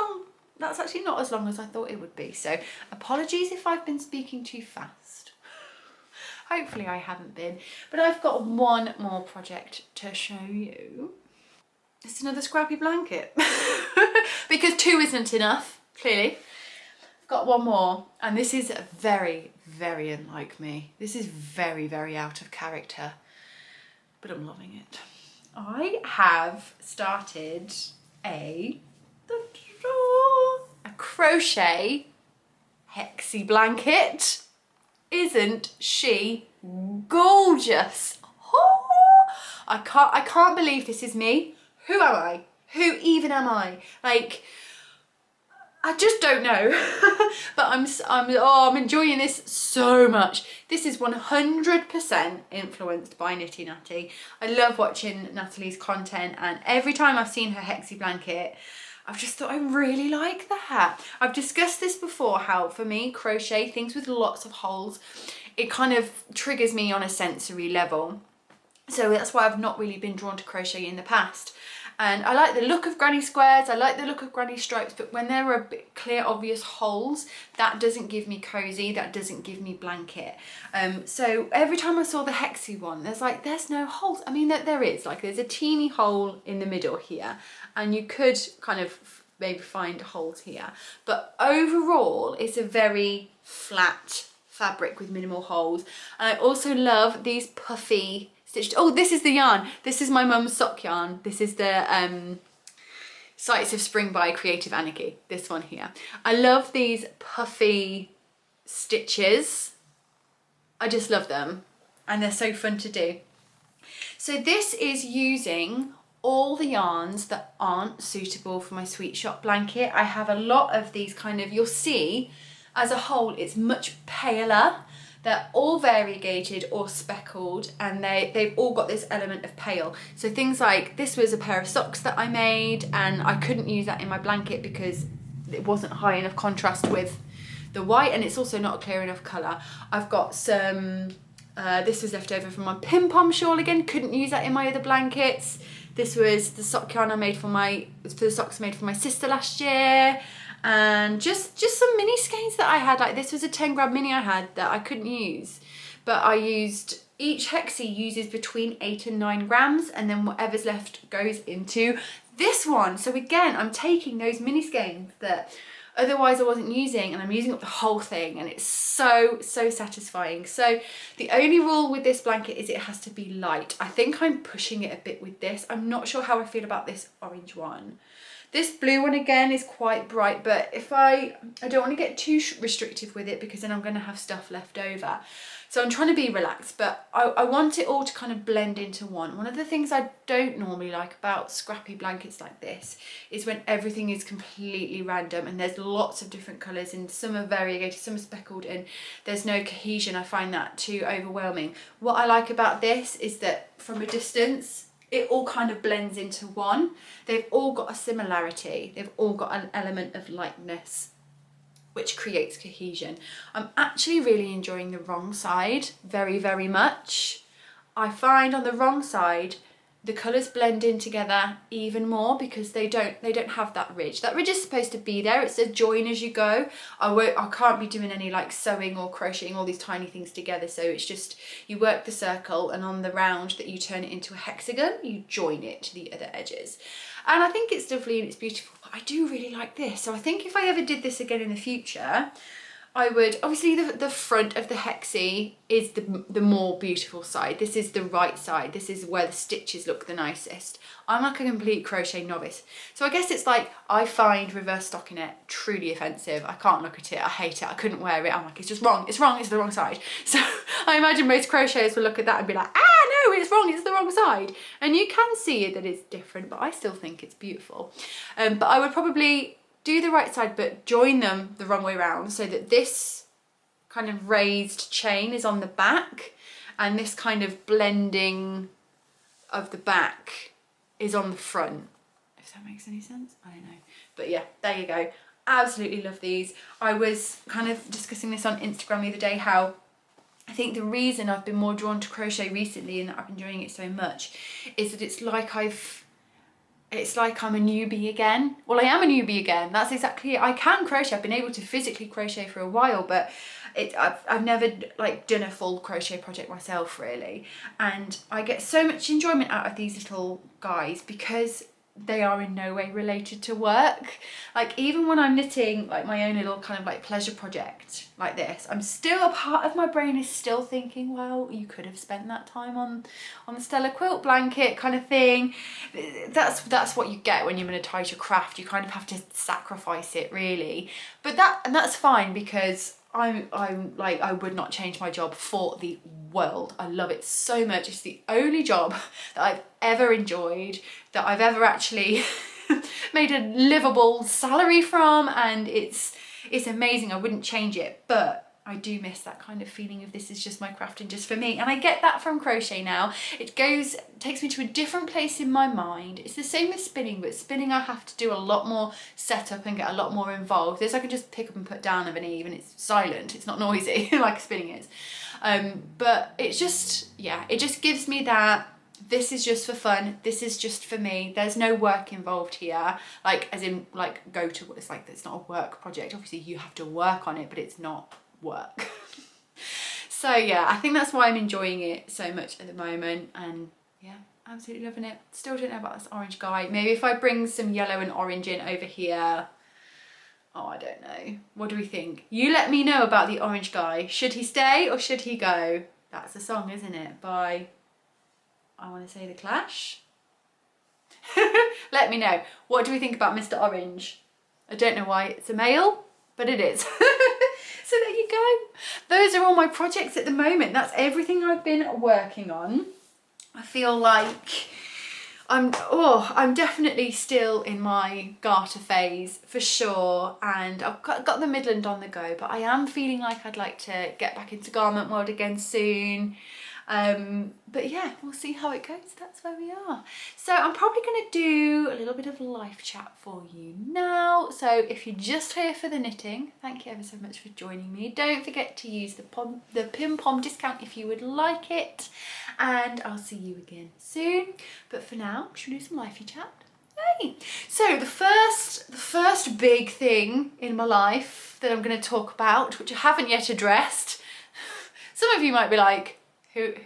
A: not as long as I thought it would be. So apologies if I've been speaking too fast. Hopefully I haven't been. But I've got one more project to show you. It's another scrappy blanket. Because two isn't enough, clearly. I've got one more, and this is very, very unlike me. This is very, very out of character, but I'm loving it. I have started a crochet Hexie blanket. Isn't she gorgeous? Oh, I can't believe this is me. Who am I? Who even am I? Like, I just don't know. But I'm enjoying this so much. This is 100% influenced by Nitty Natty. I love watching Natalie's content, and every time I've seen her Hexie blanket, I've just thought I really like that. I've discussed this before, how for me, crochet, things with lots of holes, it kind of triggers me on a sensory level. So that's why I've not really been drawn to crochet in the past. And I like the look of granny squares, I like the look of granny stripes, but when there are a bit clear, obvious holes, that doesn't give me cozy, that doesn't give me blanket. So every time I saw the Hexie one, there's no holes. I mean, there is, like there's a teeny hole in the middle here, and you could kind of maybe find holes here. But overall, it's a very flat fabric with minimal holes. And I also love these puffy stitched. Oh, this is the yarn. This is my mum's sock yarn. This is the Sights of Spring by Creative Anarchy. This one here. I love these puffy stitches. I just love them, and they're so fun to do. So this is using all the yarns that aren't suitable for my Sweet Shop blanket. I have a lot of these kind of, you'll see as a whole it's much paler. They're all variegated or speckled, and they've all got this element of pale. So things like, this was a pair of socks that I made, and I couldn't use that in my blanket because it wasn't high enough contrast with the white, and it's also not a clear enough colour. I've got some, this was left over from my Pimpom shawl again, couldn't use that in my other blankets. This was the sock yarn I made for the socks I made for my sister last year. And just some mini skeins that I had, like this was a 10 grab mini I had that I couldn't use. But I used, each Hexie uses between 8 and 9 grams, and then whatever's left goes into this one. So again, I'm taking those mini skeins that otherwise I wasn't using, and I'm using up the whole thing, and it's so satisfying. So the only rule with this blanket is it has to be light. I think I'm pushing it a bit with this. I'm not sure how I feel about this orange one. This blue one again is quite bright, but if I don't want to get too restrictive with it because then I'm going to have stuff left over. So I'm trying to be relaxed, but I want it all to kind of blend into one. One of the things I don't normally like about scrappy blankets like this is when everything is completely random and there's lots of different colours, and some are variegated, some are speckled, and there's no cohesion. I find that too overwhelming. What I like about this is that from a distance, it all kind of blends into one. They've all got a similarity. They've all got an element of lightness, which creates cohesion. I'm actually really enjoying the wrong side very, very much. I find on the wrong side, the colours blend in together even more because they don't have that ridge. That ridge is supposed to be there. It's a join as you go. I can't be doing any like sewing or crocheting all these tiny things together. So it's just, you work the circle, and on the round that you turn it into a hexagon, you join it to the other edges. And I think it's lovely and it's beautiful, but I do really like this. So I think if I ever did this again in the future, I would, obviously the front of the Hexie is the more beautiful side. This is the right side. This is where the stitches look the nicest. I'm like a complete crochet novice. So I guess it's like, I find reverse stockinette truly offensive. I can't look at it, I hate it, I couldn't wear it. I'm like, it's just wrong, it's the wrong side. So I imagine most crocheters will look at that and be like, no, it's wrong, it's the wrong side. And you can see it that it's different, but I still think it's beautiful. But I would probably do the right side, but join them the wrong way around, so that this kind of raised chain is on the back and this kind of blending of the back is on the front, if that makes any sense. I don't know, but yeah, there you go. Absolutely love these. I was kind of discussing this on Instagram the other day, how I think the reason I've been more drawn to crochet recently and that I've been enjoying it so much is that it's like I'm a newbie again. Well, I am a newbie again. That's exactly it. I can crochet. I've been able to physically crochet for a while, but I've never like done a full crochet project myself really. And I get so much enjoyment out of these little guys because they are in no way related to work. Like even when I'm knitting like my own little kind of like pleasure project like this, I'm still, a part of my brain is still thinking, well, you could have spent that time on the Stella Quilt Blanket kind of thing. That's what you get when you monetize your craft. You kind of have to sacrifice it really. But that's fine because I'm like, I would not change my job for the world. I love it so much. It's the only job that I've ever enjoyed, that I've ever actually made a livable salary from, and it's amazing. I wouldn't change it, but I do miss that kind of feeling of this is just my craft and just for me. And I get that from crochet now. It takes me to a different place in my mind. It's the same with spinning, but spinning I have to do a lot more setup and get a lot more involved. This I can just pick up and put down of an eve and it's silent. It's not noisy like spinning is. But it's just, yeah, it just gives me that this is just for fun. This is just for me. There's no work involved here. Like as in like it's like, it's not a work project. Obviously you have to work on it, but it's not work. So yeah, I think that's why I'm enjoying it so much at the moment, and yeah, absolutely loving it. Still don't know about this orange guy. Maybe if I bring some yellow and orange in over here. Oh, I don't know. What do we think? You let me know about the orange guy. Should he stay or should he go? That's the song, isn't it? By, I want to say, The Clash. Let me know. What do we think about Mr. Orange? I don't know why it's a male, but it is. So there you go. Those are all my projects at the moment. That's everything I've been working on. I feel like I'm definitely still in my garter phase for sure, and I've got the Midland on the go, but I am feeling like I'd like to get back into garment world again soon. But yeah, we'll see how it goes. That's where we are. So I'm probably going to do a little bit of live chat for you now. So if you're just here for the knitting, thank you ever so much for joining me. Don't forget to use the Pimpom discount if you would like it, and I'll see you again soon. But for now, should we do some livey chat? Yay! So the first big thing in my life that I'm going to talk about, which I haven't yet addressed, some of you might be like,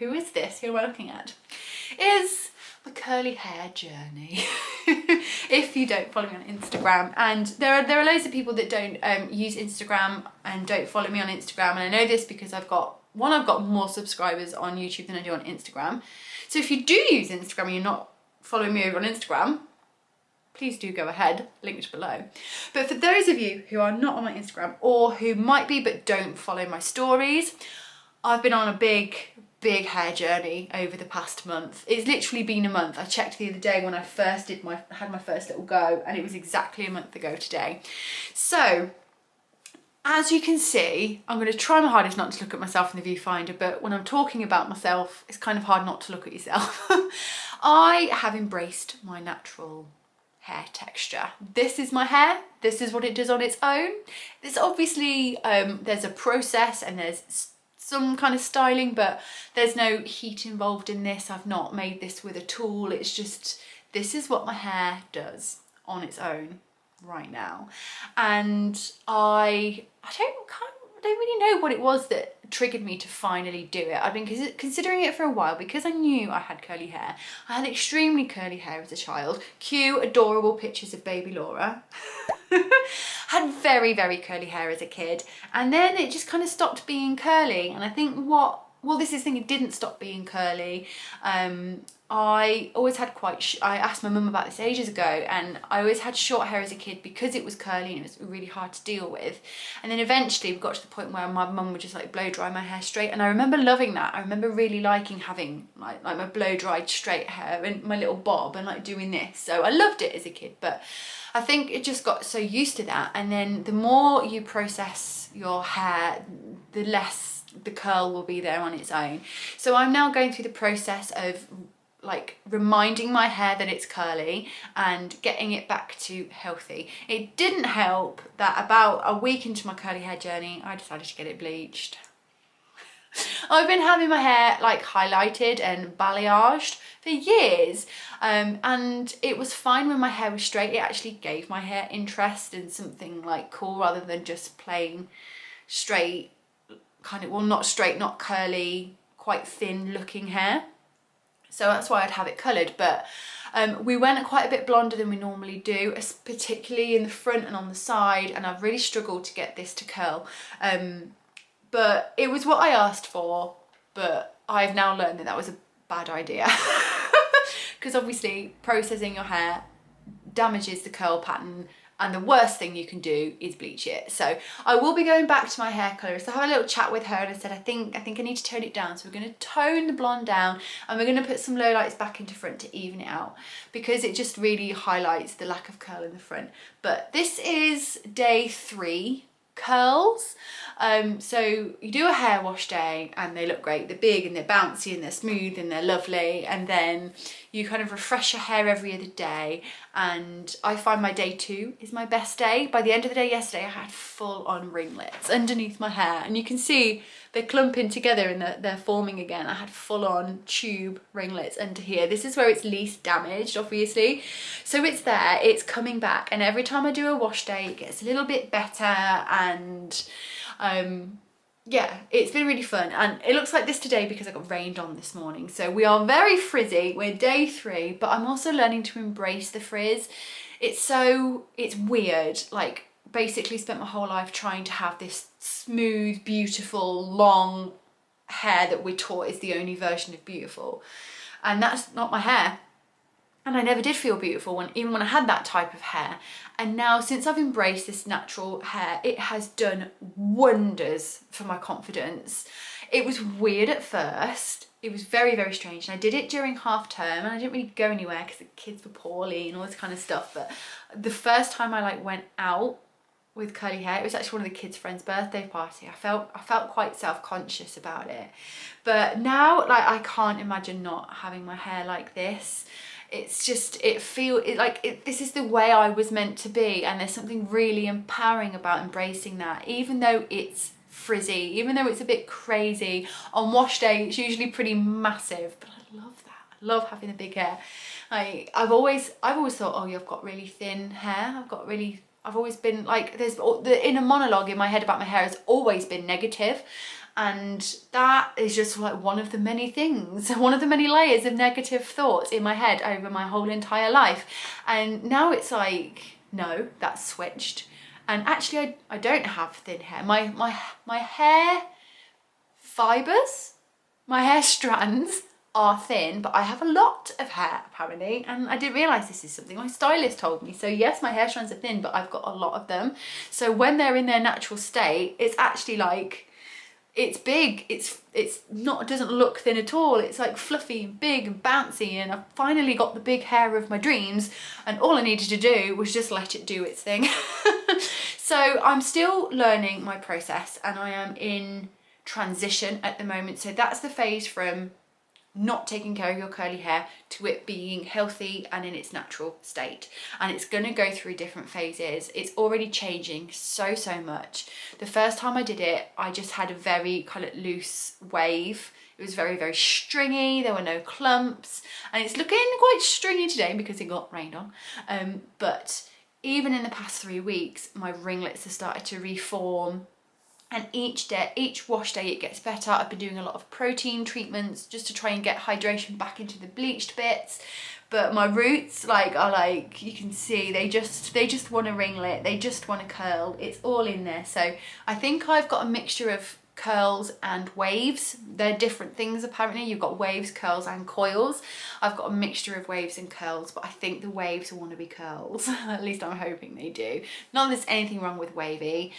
A: who is this? Who am I looking at? Is the curly hair journey. If you don't follow me on Instagram, and there are loads of people that don't use Instagram and don't follow me on Instagram, and I know this because I've got more subscribers on YouTube than I do on Instagram. So if you do use Instagram and you're not following me over on Instagram, please do go ahead, linked below. But for those of you who are not on my Instagram, or who might be but don't follow my stories, I've been on a big hair journey over the past month. It's literally been a month. I checked the other day when I first had my first little go, and it was exactly a month ago today. So as you can see, I'm going to try my hardest not to look at myself in the viewfinder, but when I'm talking about myself, it's kind of hard not to look at yourself. I have embraced my natural hair texture. This is my hair. This is what it does on its own. This obviously, there's a process and there's some kind of styling, but there's no heat involved in this. I've not made this with a tool. It's just, this is what my hair does on its own right now. And I don't really know what it was that triggered me to finally do it. I've been considering it for a while because I knew I had curly hair. I had extremely curly hair as a child. Cute, adorable pictures of baby Laura. Had very, very curly hair as a kid. And then it just kind of stopped being curly. And I think it didn't stop being curly. I always had I asked my mum about this ages ago, and I always had short hair as a kid because it was curly and it was really hard to deal with. And then eventually we got to the point where my mum would just like blow dry my hair straight, and I remember loving that. I remember really liking having like my blow dried straight hair and my little bob and like doing this. So I loved it as a kid, but I think it just got so used to that. And then the more you process your hair, the less the curl will be there on its own. So I'm now going through the process of like reminding my hair that it's curly and getting it back to healthy. It didn't help that about a week into my curly hair journey, I decided to get it bleached. I've been having my hair like highlighted and balayaged for years, and it was fine when my hair was straight. It actually gave my hair interest and something like cool rather than just plain straight, kind of, well, not straight, not curly, quite thin looking hair. So that's why I'd have it coloured, but we went quite a bit blonder than we normally do, particularly in the front and on the side, and I've really struggled to get this to curl. But it was what I asked for, but I've now learned that that was a bad idea. Because obviously processing your hair damages the curl pattern, and the worst thing you can do is bleach it. So I will be going back to my hair colourist. I had a little chat with her and I said, I think I need to tone it down. So we're going to tone the blonde down, and we're going to put some lowlights back into front to even it out, because it just really highlights the lack of curl in the front. But this is day 3 curls. So you do a hair wash day and they look great. They're big and they're bouncy and they're smooth and they're lovely, and then you kind of refresh your hair every other day, and I find my day 2 is my best day. By the end of the day yesterday, I had full on ringlets underneath my hair, and you can see they're clumping together and they're forming again. I had full on tube ringlets under here. This is where it's least damaged, obviously. So it's there, it's coming back, and every time I do a wash day, it gets a little bit better, and yeah, it's been really fun. And it looks like this today because I got rained on this morning. So we are very frizzy. We're day 3, but I'm also learning to embrace the frizz. It's weird. Like, basically spent my whole life trying to have this smooth, beautiful, long hair that we're taught is the only version of beautiful. And that's not my hair. And I never did feel beautiful even when I had that type of hair. And now, since I've embraced this natural hair, it has done wonders for my confidence. It was weird at first, it was very, very strange. And I did it during half term and I didn't really go anywhere because the kids were poorly and all this kind of stuff. But the first time I like went out with curly hair, it was actually one of the kids' friends' birthday party. I felt quite self-conscious about it. But now, like, I can't imagine not having my hair like this. It's just, this is the way I was meant to be, and there's something really empowering about embracing that, even though it's frizzy, even though it's a bit crazy. On wash day, it's usually pretty massive, but I love that. I love having the big hair. I've always thought, oh, you've got really thin hair. I've always been like, there's the inner monologue in my head about my hair has always been negative. And that is just like one of the many things, one of the many layers of negative thoughts in my head over my whole entire life. And now it's like, no, that's switched. And actually I don't have thin hair. My hair fibres, my hair strands are thin, but I have a lot of hair apparently, and I didn't realise this is something my stylist told me. So yes, my hair strands are thin, but I've got a lot of them. So when they're in their natural state, it's actually like, it's big, it doesn't look thin at all. It's like fluffy and big and bouncy, and I've finally got the big hair of my dreams, and all I needed to do was just let it do its thing. So I'm still learning my process, and I am in transition at the moment. So that's the phase from not taking care of your curly hair to it being healthy and in its natural state, and it's going to go through different phases. It's already changing so much. The first time I did it, I just had a very kind of loose wave. It was very, very stringy, there were no clumps, and it's looking quite stringy today because it got rained on. But even in the past 3 weeks, my ringlets have started to reform. And each wash day it gets better. I've been doing a lot of protein treatments just to try and get hydration back into the bleached bits. But my roots are like, you can see, they just want a ringlet, they just want a curl. It's all in there. So I think I've got a mixture of curls and waves. They're different things apparently. You've got waves, curls and coils. I've got a mixture of waves and curls, but I think the waves want to be curls. At least I'm hoping they do. Not that there's anything wrong with wavy.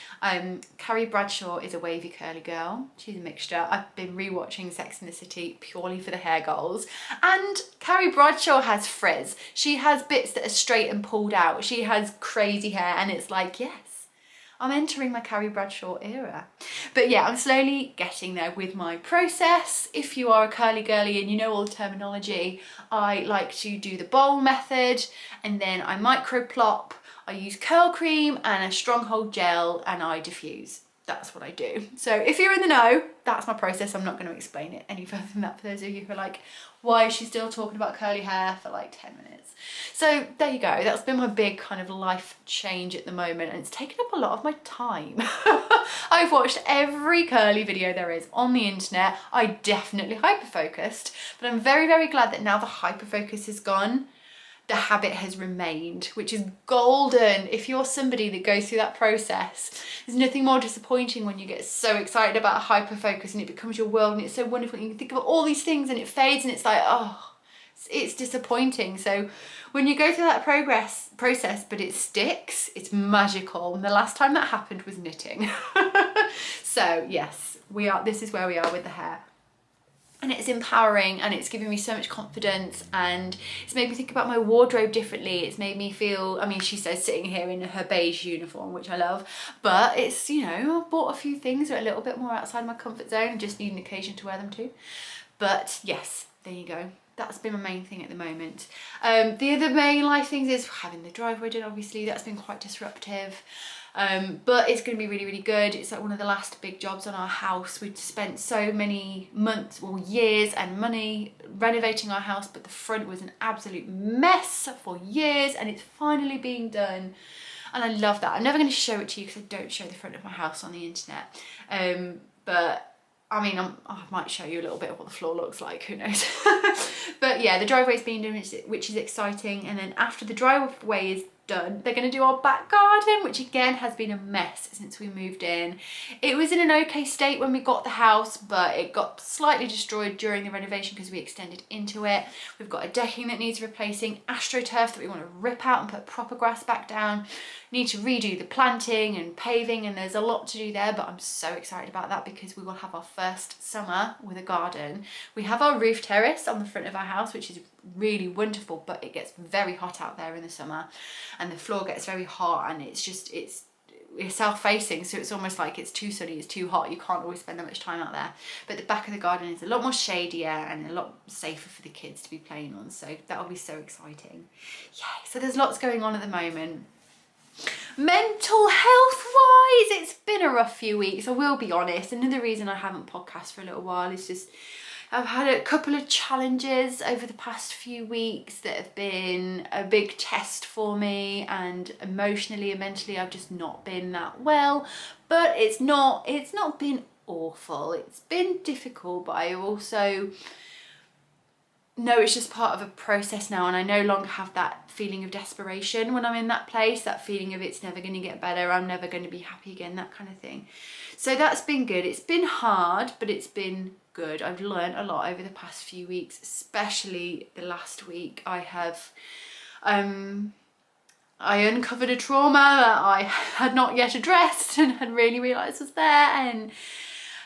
A: Carrie Bradshaw is a wavy curly girl. She's a mixture. I've been rewatching Sex and the City purely for the hair goals, and Carrie Bradshaw has frizz. She has bits that are straight and pulled out. She has crazy hair, and it's like, yes, I'm entering my Carrie Bradshaw era. But yeah, I'm slowly getting there with my process. If you are a curly girly and you know all the terminology, I like to do the bowl method, and then I micro plop, I use curl cream and a stronghold gel, and I diffuse. That's what I do. So if you're in the know, that's my process. I'm not going to explain it any further than that for those of you who are like, why is she still talking about curly hair for like 10 minutes? So there you go. That's been my big kind of life change at the moment, and it's taken up a lot of my time. I've watched every curly video there is on the internet. I definitely hyper-focused, but I'm very, very glad that now the hyper-focus is gone, the habit has remained, which is golden. If you're somebody that goes through that process, there's nothing more disappointing when you get so excited about a hyper focus and it becomes your world and it's so wonderful and you can think about all these things and it fades and it's like, oh, it's disappointing. So when you go through that process but it sticks, it's magical. And the last time that happened was knitting. So yes, this is where we are with the hair. And it's empowering, and it's given me so much confidence, and it's made me think about my wardrobe differently. It's made me feel, I mean, she says sitting here in her beige uniform, which I love, but it's, you know, I've bought a few things that are a little bit more outside my comfort zone and just need an occasion to wear them too. But yes, there you go. That's been my main thing at the moment. The other main life things is having the driveway done, obviously. That's been quite disruptive. But it's going to be really, really good. It's like one of the last big jobs on our house. We'd spent so many months or years and money renovating our house, but the front was an absolute mess for years, and it's finally being done. And I love that. I'm never going to show it to you because I don't show the front of my house on the internet. But I mean, I might show you a little bit of what the floor looks like, who knows. But yeah, the driveway's been done, which is exciting. And then after the driveway is done. They're going to do our back garden, which again has been a mess since we moved in. It was in an okay state when we got the house, but it got slightly destroyed during the renovation because we extended into it. We've got a decking that needs replacing, astroturf that we want to rip out and put proper grass back down. Need to redo the planting and paving, and there's a lot to do there, but I'm so excited about that because we will have our first summer with a garden. We have our roof terrace on the front of our house, which is really wonderful, but it gets very hot out there in the summer and the floor gets very hot, and we're self-facing, so it's almost like it's too sunny, it's too hot, you can't always spend that much time out there. But the back of the garden is a lot more shadier and a lot safer for the kids to be playing on, so that'll be so exciting. Yay! So there's lots going on at the moment. Mental health wise, it's been a rough few weeks, I will be honest. Another reason I haven't podcasted for a little while is just I've had a couple of challenges over the past few weeks that have been a big test for me, and emotionally and mentally I've just not been that well. But it's not been awful. It's been difficult, but I also know it's just part of a process now, and I no longer have that feeling of desperation when I'm in that place, that feeling of it's never going to get better, I'm never going to be happy again, that kind of thing. So that's been good. It's been hard, but it's been good. I've learned a lot over the past few weeks, especially the last week. I uncovered a trauma that I had not yet addressed and had really realised was there, and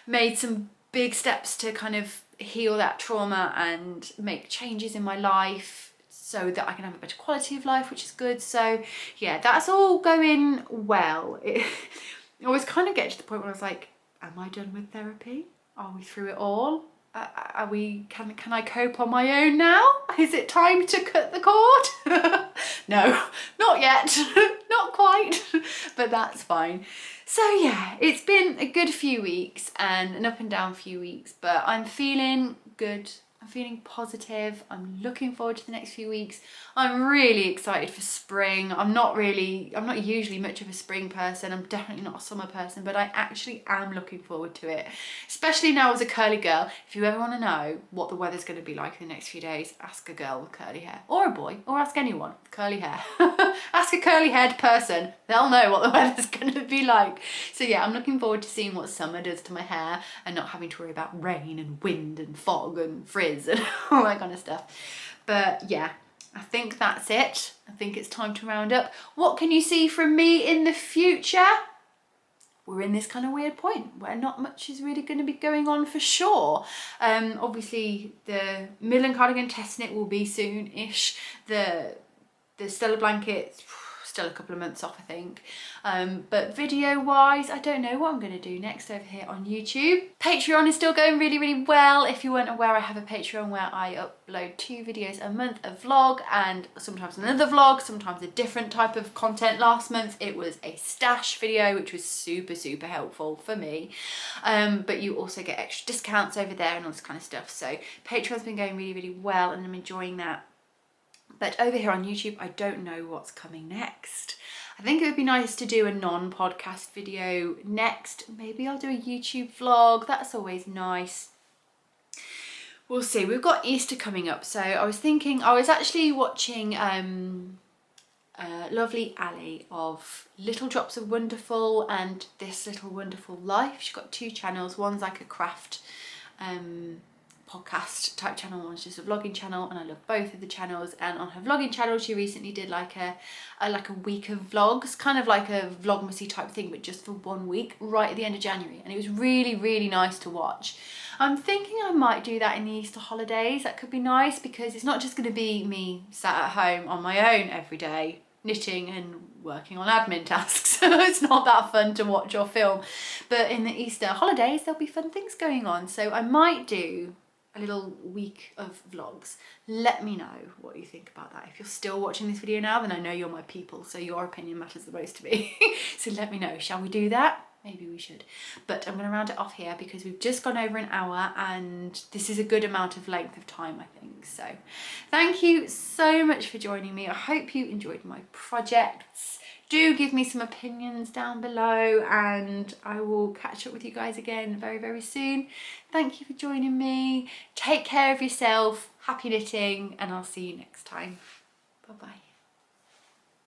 A: made some big steps to kind of heal that trauma and make changes in my life so that I can have a better quality of life, which is good. So yeah, that's all going well. I always kind of get to the point where I was like, am I done with therapy? Are we through it all? Can I cope on my own now? Is it time to cut the cord? No, not yet, not quite, but that's fine. So yeah, it's been a good few weeks and an up and down few weeks, but I'm feeling good. I'm feeling positive. I'm looking forward to the next few weeks. I'm really excited for spring. I'm not usually much of a spring person. I'm definitely not a summer person, but I actually am looking forward to it. Especially now as a curly girl. If you ever want to know what the weather's going to be like in the next few days, ask a girl with curly hair, or a boy, or ask anyone with curly hair. Ask a curly haired person. They'll know what the weather's going to be like. So yeah, I'm looking forward to seeing what summer does to my hair and not having to worry about rain and wind and fog and frizz and all that kind of stuff. But yeah, I think that's it. I think it's time to round up. What can you see from me in the future? We're in this kind of weird point where not much is really going to be going on for sure. Obviously the Midland cardigan test knit will be soon-ish. The Stella blanket, still a couple of months off I think. But video wise, I don't know what I'm going to do next over here on YouTube. Patreon is still going really, really well. If you weren't aware, I have a Patreon where I upload 2 videos a month, a vlog and sometimes another vlog, sometimes a different type of content. Last month it was a stash video, which was super, super helpful for me. But you also get extra discounts over there and all this kind of stuff. So Patreon's been going really, really well and I'm enjoying that. But over here on YouTube, I don't know what's coming next. I think it would be nice to do a non-podcast video next. Maybe I'll do a YouTube vlog. That's always nice. We'll see. We've got Easter coming up. So I was actually watching lovely Ali of Little Drops of Wonderful and This Little Wonderful Life. She's got 2 channels. One's like a craft podcast type channel, one's just a vlogging channel, and I love both of the channels. And on her vlogging channel she recently did like a week of vlogs, kind of like a vlogmasy type thing, but just for 1 week right at the end of January, and it was really, really nice to watch. I'm thinking I might do that in the Easter holidays. That could be nice because it's not just going to be me sat at home on my own every day knitting and working on admin tasks. It's not that fun to watch or film, but in the Easter holidays there'll be fun things going on, so I might do a little week of vlogs. Let me know what you think about that. If you're still watching this video now, then I know you're my people, so your opinion matters the most to me. So let me know, shall we do that? Maybe we should. But I'm going to round it off here because we've just gone over an hour and this is a good amount of length of time, I think. So thank you so much for joining me. I hope you enjoyed my projects. Do give me some opinions down below and I will catch up with you guys again very, very soon. Thank you for joining me. Take care of yourself. Happy knitting and I'll see you next time. Bye-bye.